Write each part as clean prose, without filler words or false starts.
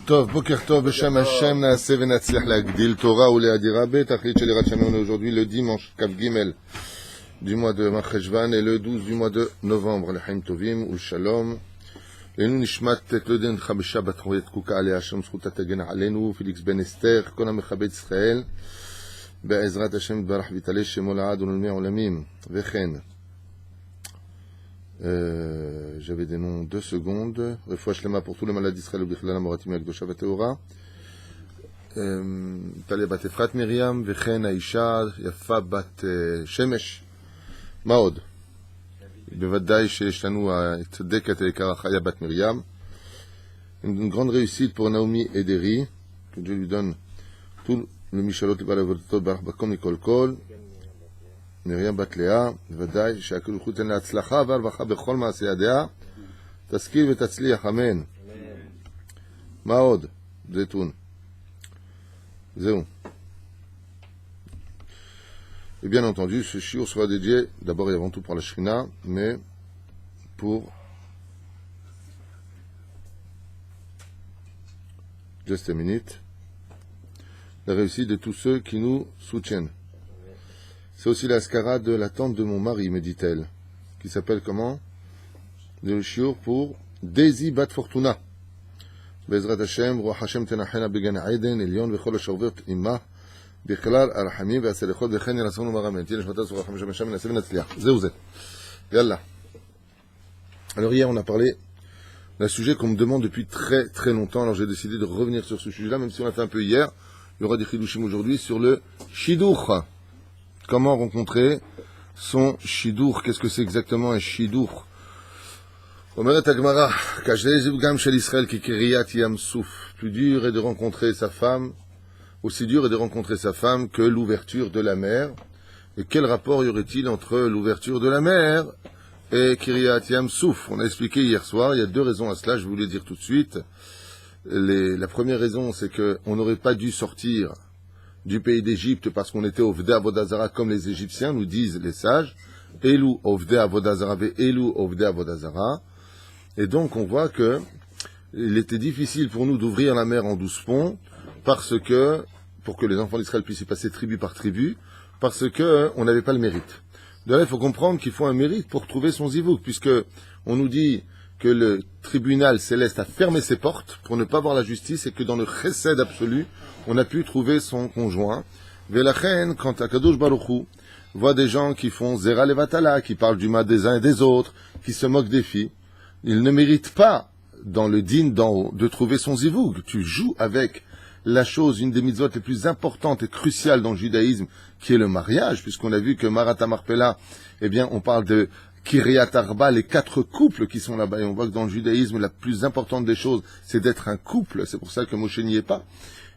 טוב, בוקר טוב, בשם השם נעשה ונצליח להגדיל תורה ולהדירה ב' תכלית של יראת שמיים. aujourd'hui le dimanche כ"ג du mois de Marcheshvan et le 12 du mois de novembre. לחיים טובים ושלום. לעילוי נשמת קלודין חמישה בת חוריית קוקה עליה השם זכותה תגן עלינו, פיליקס בן אסתר, כל המכבד ישראל, בעזרת השם יתברך ויתעלה שמו לעד ולעולמי עולמים. וכן j'avais des noms 2 secondes. Refoua Shlema pour tous les malades d'Israël, Bichlana Moratim Akdosha Vateora. Talia bat Efrat Miriam, Vechen Aisha, Yafa bat Shemesh. Maod. Bevadai שיש לנו הצדקת היקרה חיה בת מרים. Une grande réussite pour Naomi Ederi, que Dieu lui donne tout le Michalot et Balavotot Barach Bakom Nikol Kol. מרים בת לאה, ודאי שהקדוש ברוך הוא ייתן לה הצלחה והרווחה בכל מעשי ידיה, תשכיל ותצליח, אמן. מה עוד? זיתון. זהו. Et bien entendu, ce shiur sera dédié d'abord et avant tout pour la Shrina, mais pour just a minute, la réussite de tous ceux qui nous soutiennent. C'est aussi la skara de la tante de mon mari, me dit-elle, qui s'appelle comment? Le shiur pour Daisy Bat Fortuna. Bezrat Hashem, Roi Hashem Tenachena Began Aiden, Elion, Vechol Shavot Imma, Bechlar Arhamim, Veselechot, Vechen Yerasonu Maramet. Tiens, je m'attends sur Racham Shem Nassim Natzliach. Zéouzé. Yallah. Alors hier, on a parlé d'un sujet qu'on me demande depuis très très longtemps. Alors j'ai décidé de revenir sur ce sujet-là, même si on l'a fait un peu hier. Il y aura des chidushim aujourd'hui sur le Shidur. Comment rencontrer son shidur? Qu'est-ce que c'est exactement un shidur? Omeret Agmara, Kajlezivgam Shel Israël ki Kiryat Yam Souf. Plus dur est de rencontrer sa femme, aussi dur est de rencontrer sa femme que l'ouverture de la mer. Et quel rapport y aurait-il entre l'ouverture de la mer et Kiryat Yam Souf? On a expliqué hier soir, il y a 2 raisons à cela, je voulais dire tout de suite. La première raison, c'est qu'on n'aurait pas dû sortir du pays d'Égypte parce qu'on était Ovdei Avodazara comme les Égyptiens, nous disent les sages. Elou Ovdei Avodazara ve Elou Ovdei Avodazara. Et donc on voit que il était difficile pour nous d'ouvrir la mer en 12 ponts parce que, pour que les enfants d'Israël puissent y passer tribu par tribu, parce que on n'avait pas le mérite. De là, il faut comprendre qu'il faut un mérite pour trouver son zivouk, puisque on nous dit que le tribunal céleste a fermé ses portes pour ne pas voir la justice et que dans le chesed absolu, on a pu trouver son conjoint. Velachen, quand Akadosh Baruch Hu voit des gens qui font Zera Levatala, qui parlent du mal des uns et des autres, qui se moquent des filles, ils ne méritent pas, dans le din d'en haut, de trouver son zivoug. Tu joues avec la chose, une des mitzvot les plus importantes et cruciales dans le judaïsme, qui est le mariage, puisqu'on a vu que Marat Marpella, eh bien, on parle de Kiryat Arba, les 4 couples qui sont là-bas. Et on voit que dans le judaïsme, la plus importante des choses, c'est d'être un couple. C'est pour ça que Moshe n'y est pas.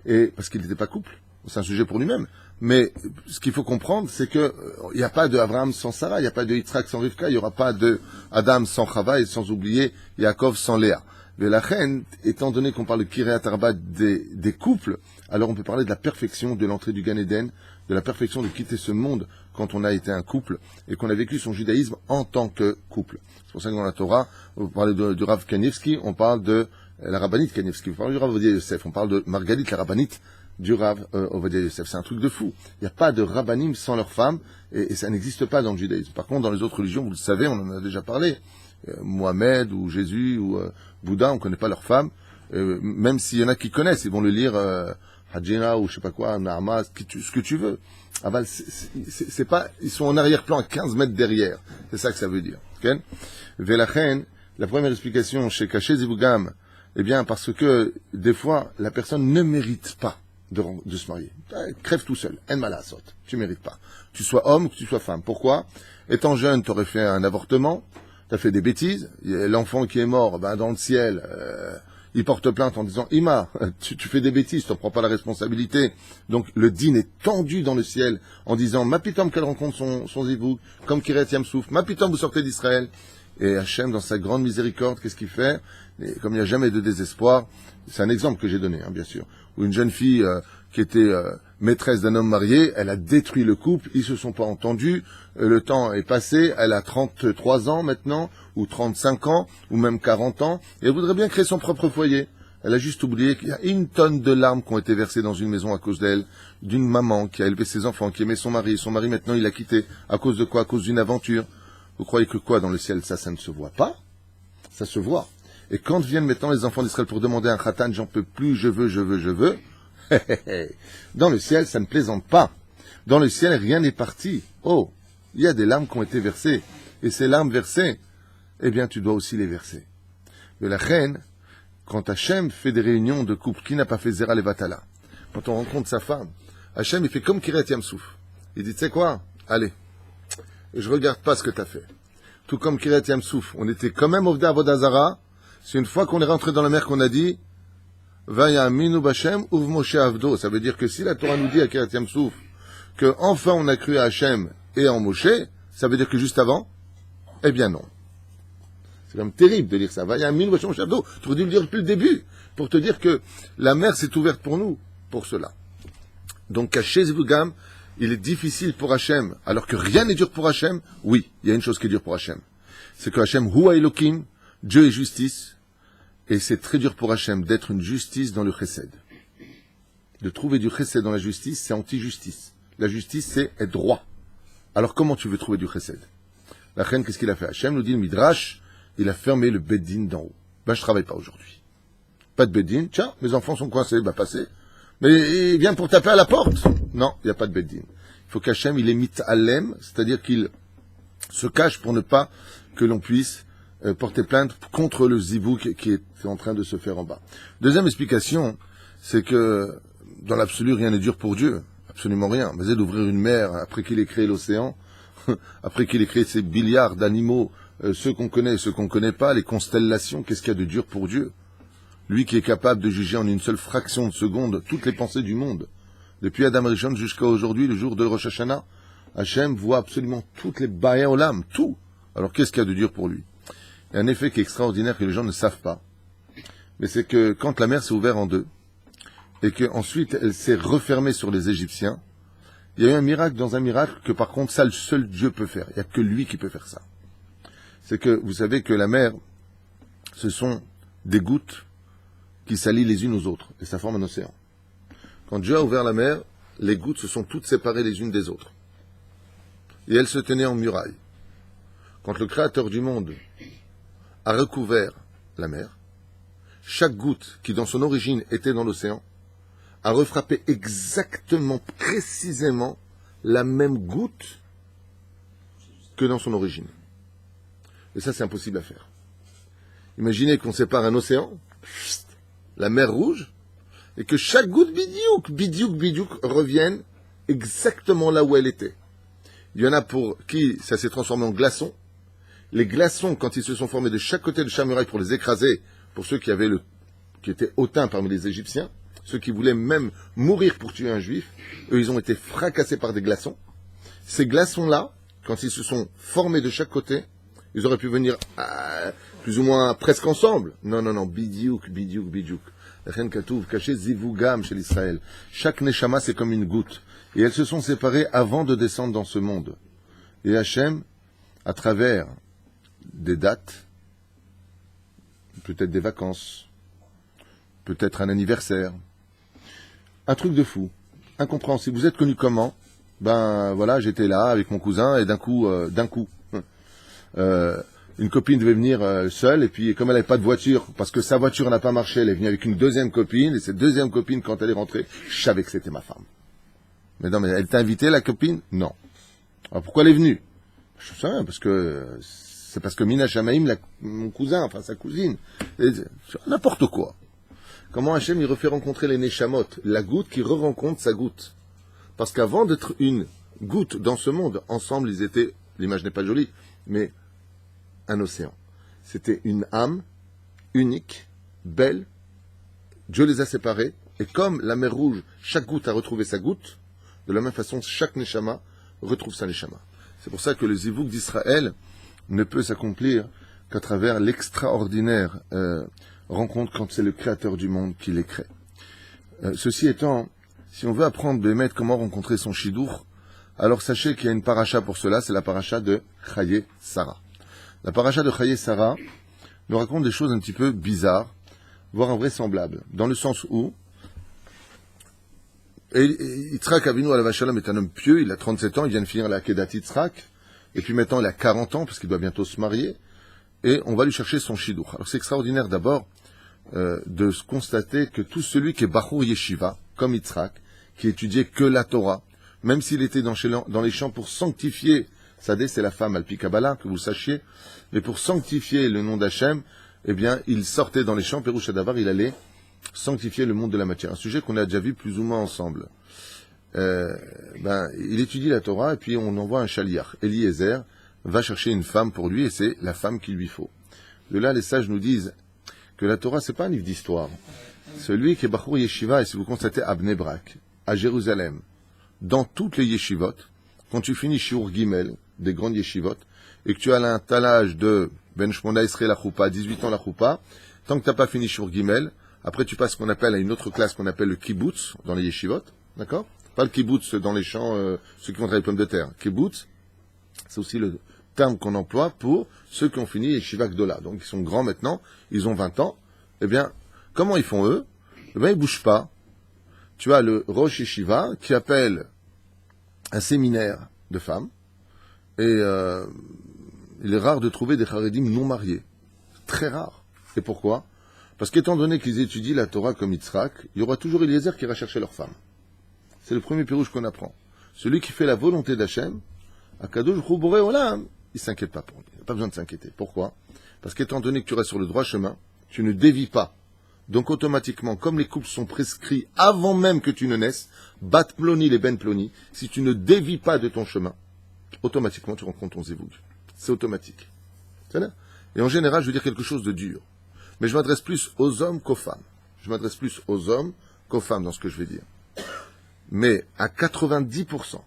Et parce qu'il n'était pas couple. C'est un sujet pour lui-même. Mais ce qu'il faut comprendre, c'est que il n'y a pas de Abraham sans Sarah, il n'y a pas de Yitzhak sans Rivka, il n'y aura pas de Adam sans Chava et sans oublier Yaakov sans Léa. Mais la reine, étant donné qu'on parle de Kiryat Arba des couples, alors on peut parler de la perfection de l'entrée du Gan Eden, de la perfection de quitter ce monde quand on a été un couple et qu'on a vécu son judaïsme en tant que couple. C'est pour ça que dans la Torah, on parle du Rav Kanievski, on parle de la Rabbanite Kanievski, on parle du Rav Ovadia Yosef, on parle de Margalit, la Rabbanite du Rav Ovadia Yosef. C'est un truc de fou. Il n'y a pas de Rabbanim sans leurs femmes et ça n'existe pas dans le judaïsme. Par contre, dans les autres religions, vous le savez, on en a déjà parlé, Mohamed ou Jésus ou Bouddha, on ne connaît pas leurs femmes, même s'il y en a qui connaissent, ils vont le lire Hajjina ou je sais pas quoi, Nahama, ce que tu veux. Ah ben, c'est pas, ils sont en arrière-plan à 15 mètres derrière. C'est ça que ça veut dire. Okay? Velachen, la première explication chez Caché Zivugam, eh bien, parce que, des fois, la personne ne mérite pas de se marier. Crève tout seul. En malasot. Tu mérites pas. Tu sois homme ou que tu sois femme. Pourquoi? Étant jeune, tu aurais fait un avortement, tu as fait des bêtises, l'enfant qui est mort, ben, dans le ciel, il porte plainte en disant « Ima, tu fais des bêtises, tu ne prends pas la responsabilité. » Donc le din est tendu dans le ciel en disant « Mapitom qu'elle rencontre son zivoug, comme Kiryat Yam Souf, Mapitom vous sortez d'Israël. » Et Hachem, dans sa grande miséricorde, qu'est-ce qu'il fait? Et comme il n'y a jamais de désespoir, c'est un exemple que j'ai donné, hein, bien sûr, où une jeune fille qui était maîtresse d'un homme marié, elle a détruit le couple, ils se sont pas entendus, le temps est passé, elle a 33 ans maintenant, ou 35 ans, ou même 40 ans, et elle voudrait bien créer son propre foyer. Elle a juste oublié qu'il y a une tonne de larmes qui ont été versées dans une maison à cause d'elle, d'une maman qui a élevé ses enfants, qui aimait son mari. Son mari, maintenant, il l'a quitté. À cause de quoi? À cause d'une aventure. Vous croyez que quoi dans le ciel? Ça ne se voit pas? Ça se voit. Et quand viennent maintenant les enfants d'Israël pour demander un khatan, j'en peux plus, je veux. Dans le ciel, ça ne plaisante pas. Dans le ciel, rien n'est parti. Oh, il y a des larmes qui ont été versées. Et ces larmes versées, eh bien, tu dois aussi les verser. Mais la reine, quand Hachem fait des réunions de couple, qui n'a pas fait Zera Levatala? Quand on rencontre sa femme, Hachem, il fait comme Kiryat Yamsouf. Il dit, tu sais quoi? Allez, je regarde pas ce que tu as fait. Tout comme Kiryat Yamsouf, on était quand même Ovda Avodazara. C'est une fois qu'on est rentré dans la mer qu'on a dit, Vaya Minu Bashem Uv Moshe Avdo. Ça veut dire que si la Torah nous dit à Kiryat Yamsouf que enfin on a cru à Hachem et en Moshe, ça veut dire que juste avant, eh bien non. C'est quand même terrible de lire ça. Vaya Minu Bashem Moshe Avdo. Tu aurais dû le dire depuis le début, pour te dire que la mer s'est ouverte pour nous, pour cela. Donc à Shezvugam, il est difficile pour Hachem, alors que rien n'est dur pour Hachem. Oui, il y a une chose qui est dure pour Hachem. C'est que Hachem, Hua Elohim, Dieu est justice, et c'est très dur pour Hachem d'être une justice dans le chesed. De trouver du chesed dans la justice, c'est anti-justice. La justice, c'est être droit. Alors comment tu veux trouver du chesed? La reine, qu'est-ce qu'il a fait? Hachem nous dit, le Midrash, il a fermé le Beddin d'en haut. Ben, je travaille pas aujourd'hui. Pas de Beddin. Tiens, mes enfants sont coincés, bah passez. Mais il vient pour taper à la porte. Non, il n'y a pas de Beddin. Il faut qu'Hachem, il émite Alem, c'est-à-dire qu'il se cache pour ne pas que l'on puisse porter plainte contre le zibouk qui est en train de se faire en bas. Deuxième explication, c'est que dans l'absolu, rien n'est dur pour Dieu. Absolument rien. Mais c'est d'ouvrir une mer après qu'il ait créé l'océan, après qu'il ait créé ces milliards d'animaux, ceux qu'on connaît et ceux qu'on ne connaît pas, les constellations, qu'est-ce qu'il y a de dur pour Dieu? Lui qui est capable de juger en une seule fraction de seconde toutes les pensées du monde. Depuis Adam Rishon jusqu'à aujourd'hui, le jour de Rosh Hashanah, Hachem voit absolument toutes les Ba'é Olam, tout. Alors qu'est-ce qu'il y a de dur pour lui? Il y a un effet qui est extraordinaire que les gens ne savent pas. Mais c'est que quand la mer s'est ouverte en deux, et qu'ensuite elle s'est refermée sur les Égyptiens, il y a eu un miracle dans un miracle que par contre ça, le seul Dieu peut faire. Il n'y a que lui qui peut faire ça. C'est que vous savez que la mer, ce sont des gouttes qui s'allient les unes aux autres, et ça forme un océan. Quand Dieu a ouvert la mer, les gouttes se sont toutes séparées les unes des autres. Et elles se tenaient en muraille. Quand le Créateur du monde a recouvert la mer, chaque goutte qui dans son origine était dans l'océan, a refrappé exactement, précisément, la même goutte que dans son origine. Et ça, c'est impossible à faire. Imaginez qu'on sépare un océan, la mer Rouge, et que chaque goutte bidiouk, revienne exactement là où elle était. Il y en a pour qui ça s'est transformé en glaçons. Les glaçons, quand ils se sont formés de chaque côté de chaque muraille pour les écraser, pour ceux qui étaient hautains parmi les Égyptiens, ceux qui voulaient même mourir pour tuer un juif, eux, ils ont été fracassés par des glaçons. Ces glaçons-là, quand ils se sont formés de chaque côté, ils auraient pu venir plus ou moins presque ensemble. Non, bidiouk. La reine Katouv, caché zivugam chez l'Israël. Chaque neshama, c'est comme une goutte. Et elles se sont séparées avant de descendre dans ce monde. Et Hachem, à travers des dates, peut-être des vacances, peut-être un anniversaire, un truc de fou, incompréhensible. Vous êtes connu comment? Ben voilà, j'étais là avec mon cousin et d'un coup, une copine devait venir seule et puis comme elle n'avait pas de voiture, parce que sa voiture n'a pas marché, elle est venue avec une deuxième copine et cette deuxième copine, quand elle est rentrée, je savais que c'était ma femme. Mais non, mais elle t'a invité la copine? Non. Alors pourquoi elle est venue? Je sais rien, c'est parce que Mina Shamaim, mon cousin, enfin sa cousine, n'importe quoi. Comment Hachem il refait rencontrer les Neshamot, la goutte qui re-rencontre sa goutte. Parce qu'avant d'être une goutte dans ce monde, ensemble ils étaient, l'image n'est pas jolie, mais un océan. C'était une âme unique, belle, Dieu les a séparés, et comme la mer Rouge, chaque goutte a retrouvé sa goutte, de la même façon, chaque Neshama retrouve sa Neshama. C'est pour ça que le Zivouk d'Israël ne peut s'accomplir qu'à travers l'extraordinaire rencontre quand c'est le Créateur du monde qui les crée. Ceci étant, si on veut apprendre Bémet comment rencontrer son Shidour, alors sachez qu'il y a une paracha pour cela, c'est la paracha de Chaye Sarah. La paracha de Chaye Sarah nous raconte des choses un petit peu bizarres voire invraisemblable, dans le sens où Yitzhak Avinu alav Shalom est un homme pieux, il a 37 ans, il vient de finir la Kedat Yitzhak, et puis maintenant il a 40 ans, parce qu'il doit bientôt se marier, et on va lui chercher son shidduch. Alors c'est extraordinaire d'abord de se constater que tout celui qui est Bachur Yeshiva, comme Yitzhak, qui étudiait que la Torah, même s'il était dans les champs pour sanctifier, Sadeh c'est la femme Alpi Kabbalah, que vous sachiez, mais pour sanctifier le nom d'Hachem, eh bien il sortait dans les champs, Pérouche Adavar, il allait sanctifier le monde de la matière. Un sujet qu'on a déjà vu plus ou moins ensemble. Il étudie la Torah et puis on envoie un chaliar. Eliezer va chercher une femme pour lui et c'est la femme qu'il lui faut. De là, les sages nous disent que la Torah, c'est pas un livre d'histoire. Celui qui est Bachur Yeshiva, et si vous constatez à Bnei Brak, à Jérusalem, dans toutes les yeshivot, quand tu finis Shiur Gimel, des grandes yeshivot, et que tu as un talage de Ben Shmona Esrei la Choupa, 18 ans la Choupa, tant que tu n'as pas fini Shiur Gimel, après tu passes ce qu'on appelle à une autre classe qu'on appelle le kibbutz, dans les yeshivot, d'accord? Pas le kibbutz dans les champs, ceux qui vont travailler les pommes de terre. Kibbutz, c'est aussi le terme qu'on emploie pour ceux qui ont fini Yeshiva Gdola. Donc ils sont grands maintenant, ils ont 20 ans. Eh bien, comment ils font eux? Eh bien, ils bougent pas. Tu as le Rosh Yeshiva qui appelle un séminaire de femmes, et il est rare de trouver des Haredim non mariés. Très rare. Et pourquoi? Parce qu'étant donné qu'ils étudient la Torah comme Yitzhak, il y aura toujours Eliezer qui ira chercher leurs femmes. C'est le premier pirouge qu'on apprend. Celui qui fait la volonté d'Hachem, Akadosh Hu Boré Olam, il ne s'inquiète pas pour lui. Il n'a pas besoin de s'inquiéter. Pourquoi? Parce qu'étant donné que tu restes sur le droit chemin, tu ne dévis pas. Donc automatiquement, comme les couples sont prescrits avant même que tu ne naisses, Bat Ploni les Ben Ploni, si tu ne dévis pas de ton chemin, automatiquement tu rencontres ton zévoug. C'est automatique. C'est là. Et en général, je veux dire quelque chose de dur. Mais je m'adresse plus aux hommes qu'aux femmes. Je m'adresse plus aux hommes qu'aux femmes dans ce que je vais dire. Mais à 90%,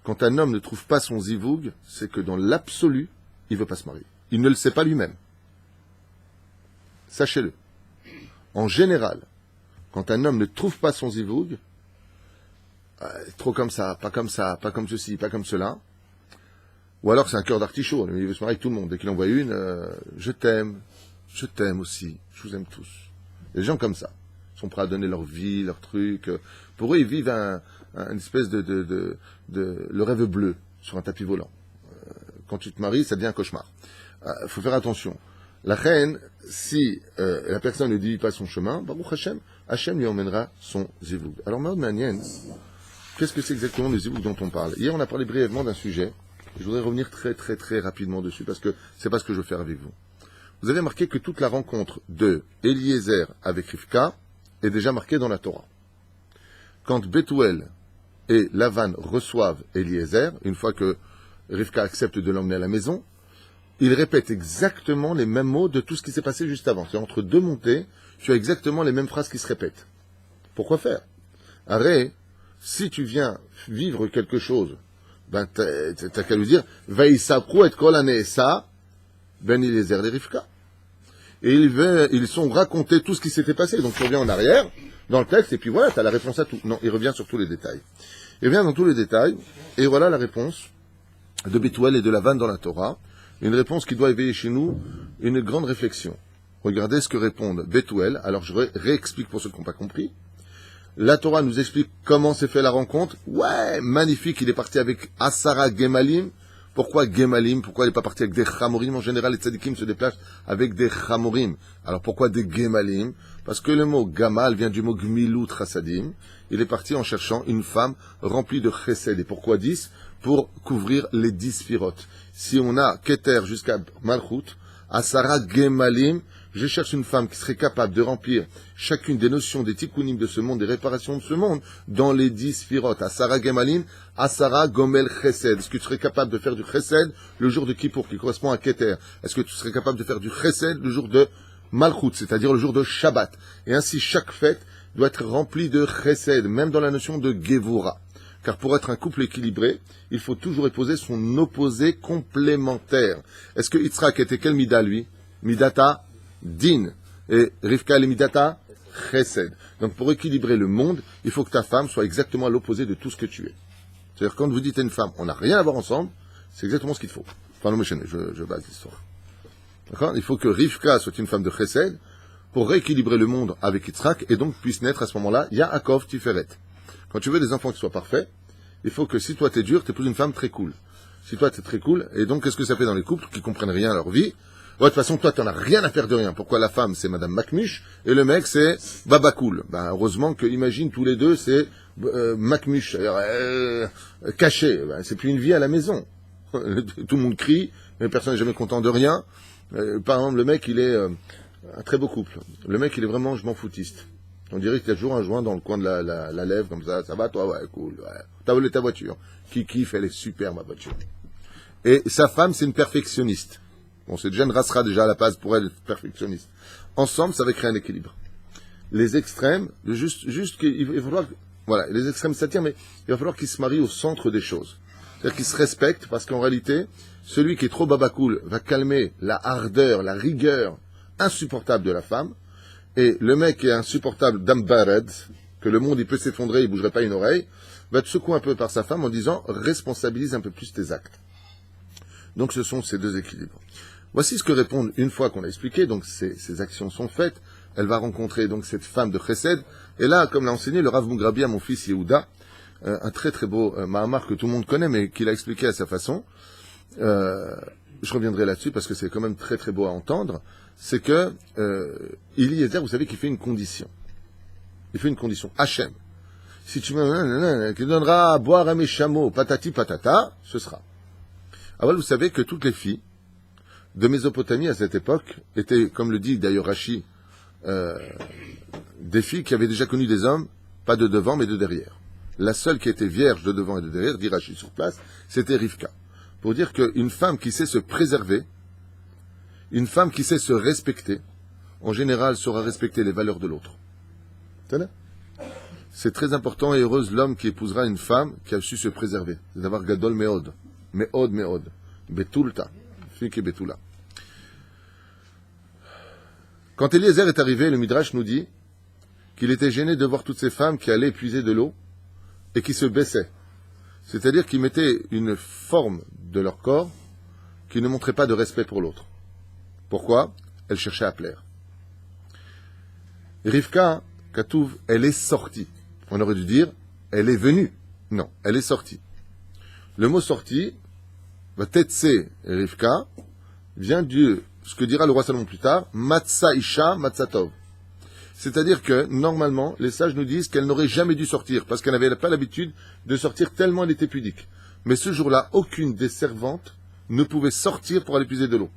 quand un homme ne trouve pas son zivoug, c'est que dans l'absolu, il ne veut pas se marier. Il ne le sait pas lui-même. Sachez-le. En général, quand un homme ne trouve pas son zivoug, trop comme ça, pas comme ceci, pas comme cela, ou alors c'est un cœur d'artichaut, il veut se marier avec tout le monde. Dès qu'il en voit une, je t'aime aussi, je vous aime tous. Les gens comme ça sont prêts à donner leur vie, leur truc. Pour eux, ils vivent une espèce de le rêve bleu sur un tapis volant. Quand tu te maries, ça devient un cauchemar. Faut faire attention. La reine, si la personne ne dit pas son chemin, Baruch Hashem, Hashem lui emmènera son zivoug. Alors, Maud Manienne, qu'est-ce que c'est exactement le zivoug dont on parle? Hier, on a parlé brièvement d'un sujet. Je voudrais revenir très très très rapidement dessus parce que c'est pas ce que je veux faire avec vous. Vous avez marqué que toute la rencontre de Eliezer avec Rivka est déjà marquée dans la Torah. Quand Bethuel et Lavan reçoivent Eliezer, une fois que Rivka accepte de l'emmener à la maison, ils répètent exactement les mêmes mots de tout ce qui s'est passé juste avant. C'est entre deux montées, tu as exactement les mêmes phrases qui se répètent. Pourquoi faire? Arrête, si tu viens vivre quelque chose, ben t'as qu'à lui dire Vaïsapru et kol hane'esa ben Eliezer les Rivka. Et ils sont racontés tout ce qui s'était passé. Donc tu reviens en arrière, dans le texte, et puis voilà, tu as la réponse à tout. Non, il revient sur tous les détails. Il revient dans tous les détails, et voilà la réponse de Bethuel et de Lavan dans la Torah. Une réponse qui doit éveiller chez nous une grande réflexion. Regardez ce que répondent Bethuel. Alors je réexplique pour ceux qui n'ont pas compris. La Torah nous explique comment s'est fait la rencontre. Ouais, magnifique, il est parti avec Asara Gemalim. Pourquoi Gemalim? Pourquoi il n'est pas parti avec des Chamorim? En général, les tzadikim se déplacent avec des Chamorim. Alors pourquoi des Gemalim? Parce que le mot Gamal vient du mot Gmilut Chassadim. Il est parti en cherchant une femme remplie de Chesed. Et pourquoi 10? Pour couvrir les 10 sphirotes. Si on a Keter jusqu'à Malchut, Asara Gemalim, je cherche une femme qui serait capable de remplir chacune des notions des tikkunim de ce monde, des réparations de ce monde, dans les 10 sphirotes. Asara Gemalim, Asara Gomel Chesed. Est-ce que tu serais capable de faire du Chesed le jour de Kippour, qui correspond à Keter? Est-ce que tu serais capable de faire du Chesed le jour de Malchut, c'est-à-dire le jour de Shabbat? Et ainsi, chaque fête doit être remplie de Chesed, même dans la notion de Gevura. Car pour être un couple équilibré, il faut toujours épouser son opposé complémentaire. Est-ce que Yitzhak était quel mida, lui? Midata Din. Et Rivka, les Midata Chesed. Donc pour équilibrer le monde, il faut que ta femme soit exactement à l'opposé de tout ce que tu es. C'est-à-dire quand vous dites à une femme, on n'a rien à voir ensemble, c'est exactement ce qu'il faut. Enfin, non, je base l'histoire. D'accord? Il faut que Rivka soit une femme de Chesed, pour rééquilibrer le monde avec Yitzhak, et donc puisse naître à ce moment-là Yaakov Tiferet. Quand tu veux des enfants qui soient parfaits, il faut que si toi t'es dur, t'épouses une femme très cool. Si toi t'es très cool, et donc qu'est-ce que ça fait dans les couples qui comprennent rien à leur vie? De toute façon, toi t'en as rien à faire de rien. Pourquoi la femme c'est Madame Macmuche et le mec c'est Baba Cool? Ben heureusement que imagine tous les deux c'est Macmuche caché. Ben, c'est plus une vie à la maison. Tout le monde crie, mais personne n'est jamais content de rien. Par exemple, le mec il est un très beau couple. Le mec il est vraiment je m'en foutiste. On dirait qu'il y a toujours un joint dans le coin de la lèvre, comme ça va toi? Ouais, cool, ouais. T'as volé ta voiture. Qui kiffe, elle est super, ma voiture. Et sa femme, c'est une perfectionniste. Bon, c'est déjà une rassera déjà à la base pour elle, perfectionniste. Ensemble, ça va créer un équilibre. Les extrêmes, il va falloir, voilà, les extrêmes s'attirent, mais il va falloir qu'ils se marient au centre des choses. C'est-à-dire qu'ils se respectent, parce qu'en réalité, celui qui est trop babacool va calmer la hardeur, la rigueur insupportable de la femme, et le mec qui est insupportable d'Ambared, que le monde il peut s'effondrer, il bougerait pas une oreille, va te secouer un peu par sa femme en disant responsabilise un peu plus tes actes. Donc ce sont ces deux équilibres. Voici ce que répondent une fois qu'on a expliqué, donc ces actions sont faites, elle va rencontrer donc cette femme de Chesed, et là, comme l'a enseigné le Rav Mugrabi à mon fils Yehuda, un très très beau Mahamar que tout le monde connaît, mais qu'il a expliqué à sa façon, je reviendrai là-dessus parce que c'est quand même très très beau à entendre, c'est que Eliezer, vous savez qu'il fait une condition. Il fait une condition. Hachem. Si tu me qui donnera à boire à mes chameaux, patati patata, ce sera. Alors vous savez que toutes les filles de Mésopotamie à cette époque étaient, comme le dit d'ailleurs Rashi, des filles qui avaient déjà connu des hommes, pas de devant mais de derrière. La seule qui était vierge de devant et de derrière, dit Rashi sur place, c'était Rivka. Pour dire qu'une femme qui sait se préserver, une femme qui sait se respecter, en général saura respecter les valeurs de l'autre. C'est très important et heureuse l'homme qui épousera une femme qui a su se préserver. C'est d'avoir gadol meod. Meod. Betulta. Fiki betula. Quand Eliezer est arrivé, le Midrash nous dit qu'il était gêné de voir toutes ces femmes qui allaient puiser de l'eau et qui se baissaient. C'est-à-dire qu'ils mettaient une forme de leur corps qui ne montrait pas de respect pour l'autre. Pourquoi? Elle cherchait à plaire. Rivka, Katouv, elle est sortie. On aurait dû dire, elle est venue. Non, elle est sortie. Le mot sortie, Tetse Rivka, vient de ce que dira le roi Salomon plus tard, Matza Isha Matzatov. C'est-à-dire que, normalement, les sages nous disent qu'elle n'aurait jamais dû sortir, parce qu'elle n'avait pas l'habitude de sortir tellement elle était pudique. Mais ce jour-là, aucune des servantes ne pouvait sortir pour aller puiser de l'eau.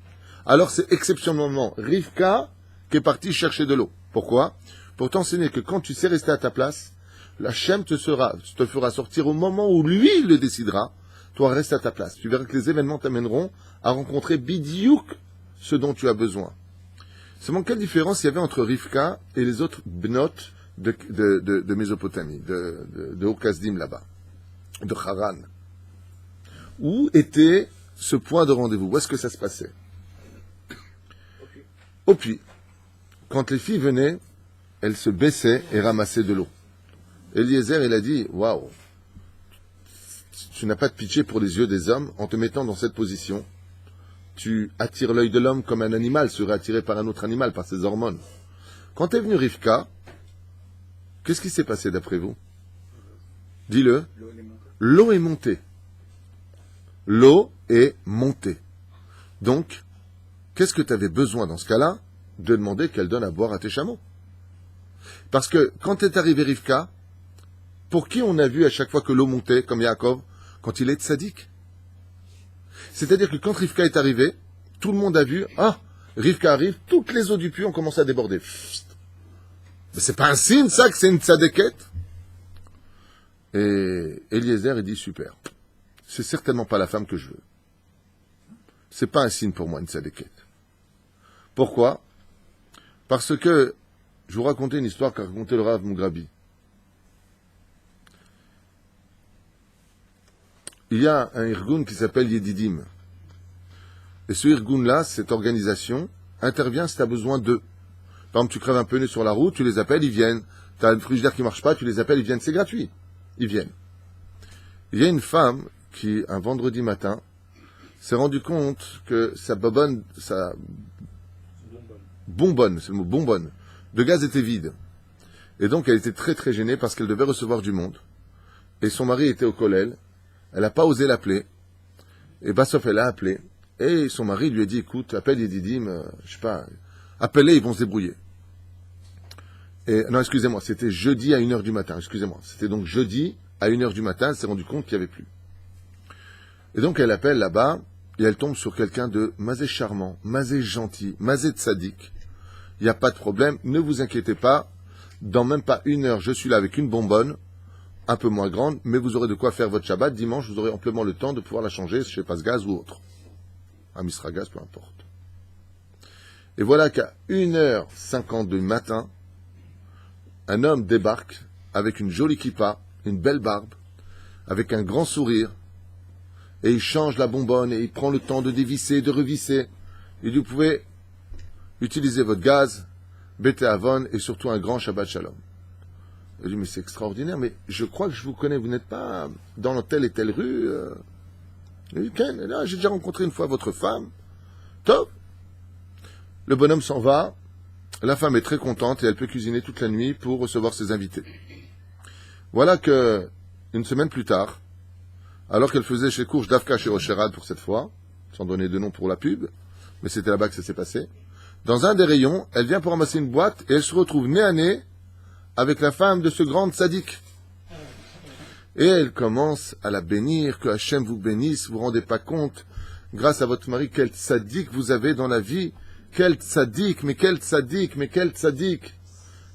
Alors c'est exceptionnellement Rivka qui est partie chercher de l'eau. Pourquoi? Pour t'enseigner que quand tu sais rester à ta place, la Shem te fera sortir au moment où lui le décidera. Toi, reste à ta place. Tu verras que les événements t'amèneront à rencontrer bidiouk ce dont tu as besoin. Seulement, quelle différence il y avait entre Rivka et les autres bnot de Mésopotamie, de Okazdim là-bas, de Haran? Où était ce point de rendez-vous? Où est-ce que ça se passait? Au puits. Quand les filles venaient, elles se baissaient et ramassaient de l'eau. Eliezer, il a dit, waouh, tu n'as pas de pitié pour les yeux des hommes en te mettant dans cette position. Tu attires l'œil de l'homme comme un animal serait attiré par un autre animal, par ses hormones. Quand est venue Rivka, qu'est-ce qui s'est passé d'après vous? Dis-le. L'eau est montée. L'eau est montée. Donc, qu'est-ce que tu avais besoin dans ce cas-là? De demander qu'elle donne à boire à tes chameaux. Parce que quand est arrivé Rivka, pour qui on a vu à chaque fois que l'eau montait, comme Yaakov, quand il est tzaddik? C'est-à-dire que quand Rivka est arrivé, tout le monde a vu, Rivka arrive, toutes les eaux du puits ont commencé à déborder. Mais c'est pas un signe, ça, que c'est une tzadékette? Et Eliezer, il dit, super. C'est certainement pas la femme que je veux. C'est pas un signe pour moi, une tzadékette. Pourquoi? Parce que, je vous racontais une histoire qu'a raconté le Rav Mugrabi. Il y a un irgun qui s'appelle Yedidim. Et ce irgun-là, cette organisation, intervient si tu as besoin d'eux. Par exemple, tu crèves un pneu sur la route, tu les appelles, ils viennent. Tu as une frigidaire qui marche pas, tu les appelles, ils viennent. C'est gratuit. Ils viennent. Il y a une femme qui, un vendredi matin, s'est rendu compte que sa bonbonne, c'est le mot bonbonne, de gaz était vide. Et donc, elle était très très gênée parce qu'elle devait recevoir du monde. Et son mari était au kollel. Elle n'a pas osé l'appeler. Et sauf elle l'a appelé. Et son mari lui a dit, écoute, appelle Yedidim, je sais pas, appelle-les, ils vont se débrouiller. Et, non, excusez-moi, c'était jeudi à 1h du matin, excusez-moi. C'était donc jeudi à 1h du matin, elle s'est rendue compte qu'il n'y avait plus. Et donc, elle appelle là-bas, et elle tombe sur quelqu'un de mazé charmant, mazé gentil, mazé tzaddik. Il n'y a pas de problème, ne vous inquiétez pas, dans même pas 1 heure, je suis là avec une bonbonne, un peu moins grande, mais vous aurez de quoi faire votre Shabbat. Dimanche, vous aurez amplement le temps de pouvoir la changer chez Pasgaz ou autre. À Misragaz, peu importe. Et voilà qu'à 1h50 du matin, un homme débarque avec une jolie kippa, une belle barbe, avec un grand sourire, et il change la bonbonne, et il prend le temps de dévisser, de revisser. Il dit, vous pouvez utiliser votre gaz, Bete Avon, et surtout un grand Shabbat Shalom. Il dit, mais c'est extraordinaire, mais je crois que je vous connais, vous n'êtes pas dans telle et telle rue. Il dit, Ken, là, j'ai déjà rencontré une fois votre femme. Top. Le bonhomme s'en va, la femme est très contente et elle peut cuisiner toute la nuit pour recevoir ses invités. Voilà que, une semaine plus tard, alors qu'elle faisait chez courses d'Afka chez Osherad pour cette fois, sans donner de nom pour la pub, mais c'était là-bas que ça s'est passé, dans un des rayons, elle vient pour ramasser une boîte et elle se retrouve nez à nez avec la femme de ce grand tzaddik. Et elle commence à la bénir, que Hachem vous bénisse, vous vous rendez pas compte, grâce à votre mari, quel tzaddik vous avez dans la vie, quel tzaddik, mais quel tzaddik, mais quel tzaddik.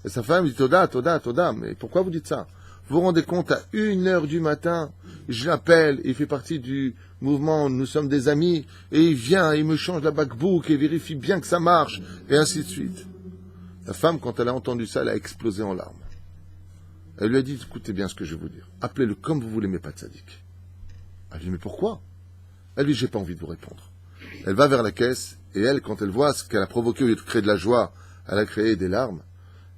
Et sa femme dit, Toda, Toda, Toda, mais pourquoi vous dites ça? Vous vous rendez compte, à 1h du matin, je l'appelle, il fait partie du mouvement, nous sommes des amis, et il vient, il me change la backbook, et vérifie bien que ça marche, et ainsi de suite. La femme, quand elle a entendu ça, elle a explosé en larmes. Elle lui a dit, écoutez bien ce que je vais vous dire, appelez-le comme vous voulez, mais pas tzaddik. Elle lui dit, mais pourquoi? Elle lui dit, j'ai pas envie de vous répondre. Elle va vers la caisse, et elle, quand elle voit ce qu'elle a provoqué au lieu de créer de la joie, elle a créé des larmes,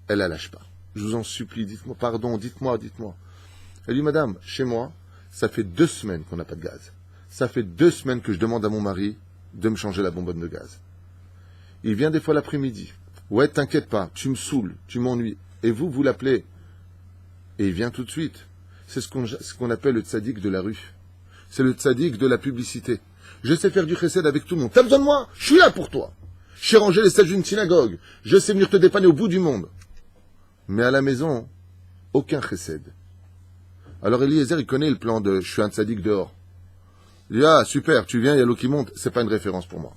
elle la lâche pas. Je vous en supplie, dites-moi, pardon, dites-moi. Elle dit, madame, chez moi, ça fait 2 semaines qu'on n'a pas de gaz. Ça fait 2 semaines que je demande à mon mari de me changer la bonbonne de gaz. Il vient des fois l'après-midi. Ouais, t'inquiète pas, tu me saoules, tu m'ennuies. Et vous l'appelez. Et il vient tout de suite. C'est ce qu'on appelle le tzaddik de la rue. C'est le tzaddik de la publicité. Je sais faire du chesed avec tout le monde. T'as besoin de moi? Je suis là pour toi. Je sais ranger les sièges d'une synagogue. Je sais venir te dépanner au bout du monde. Mais à la maison, aucun chesed. Alors Eliezer, il connaît le plan de « je suis un tzaddik dehors ». Il dit « ah, super, tu viens, il y a l'eau qui monte ». C'est pas une référence pour moi.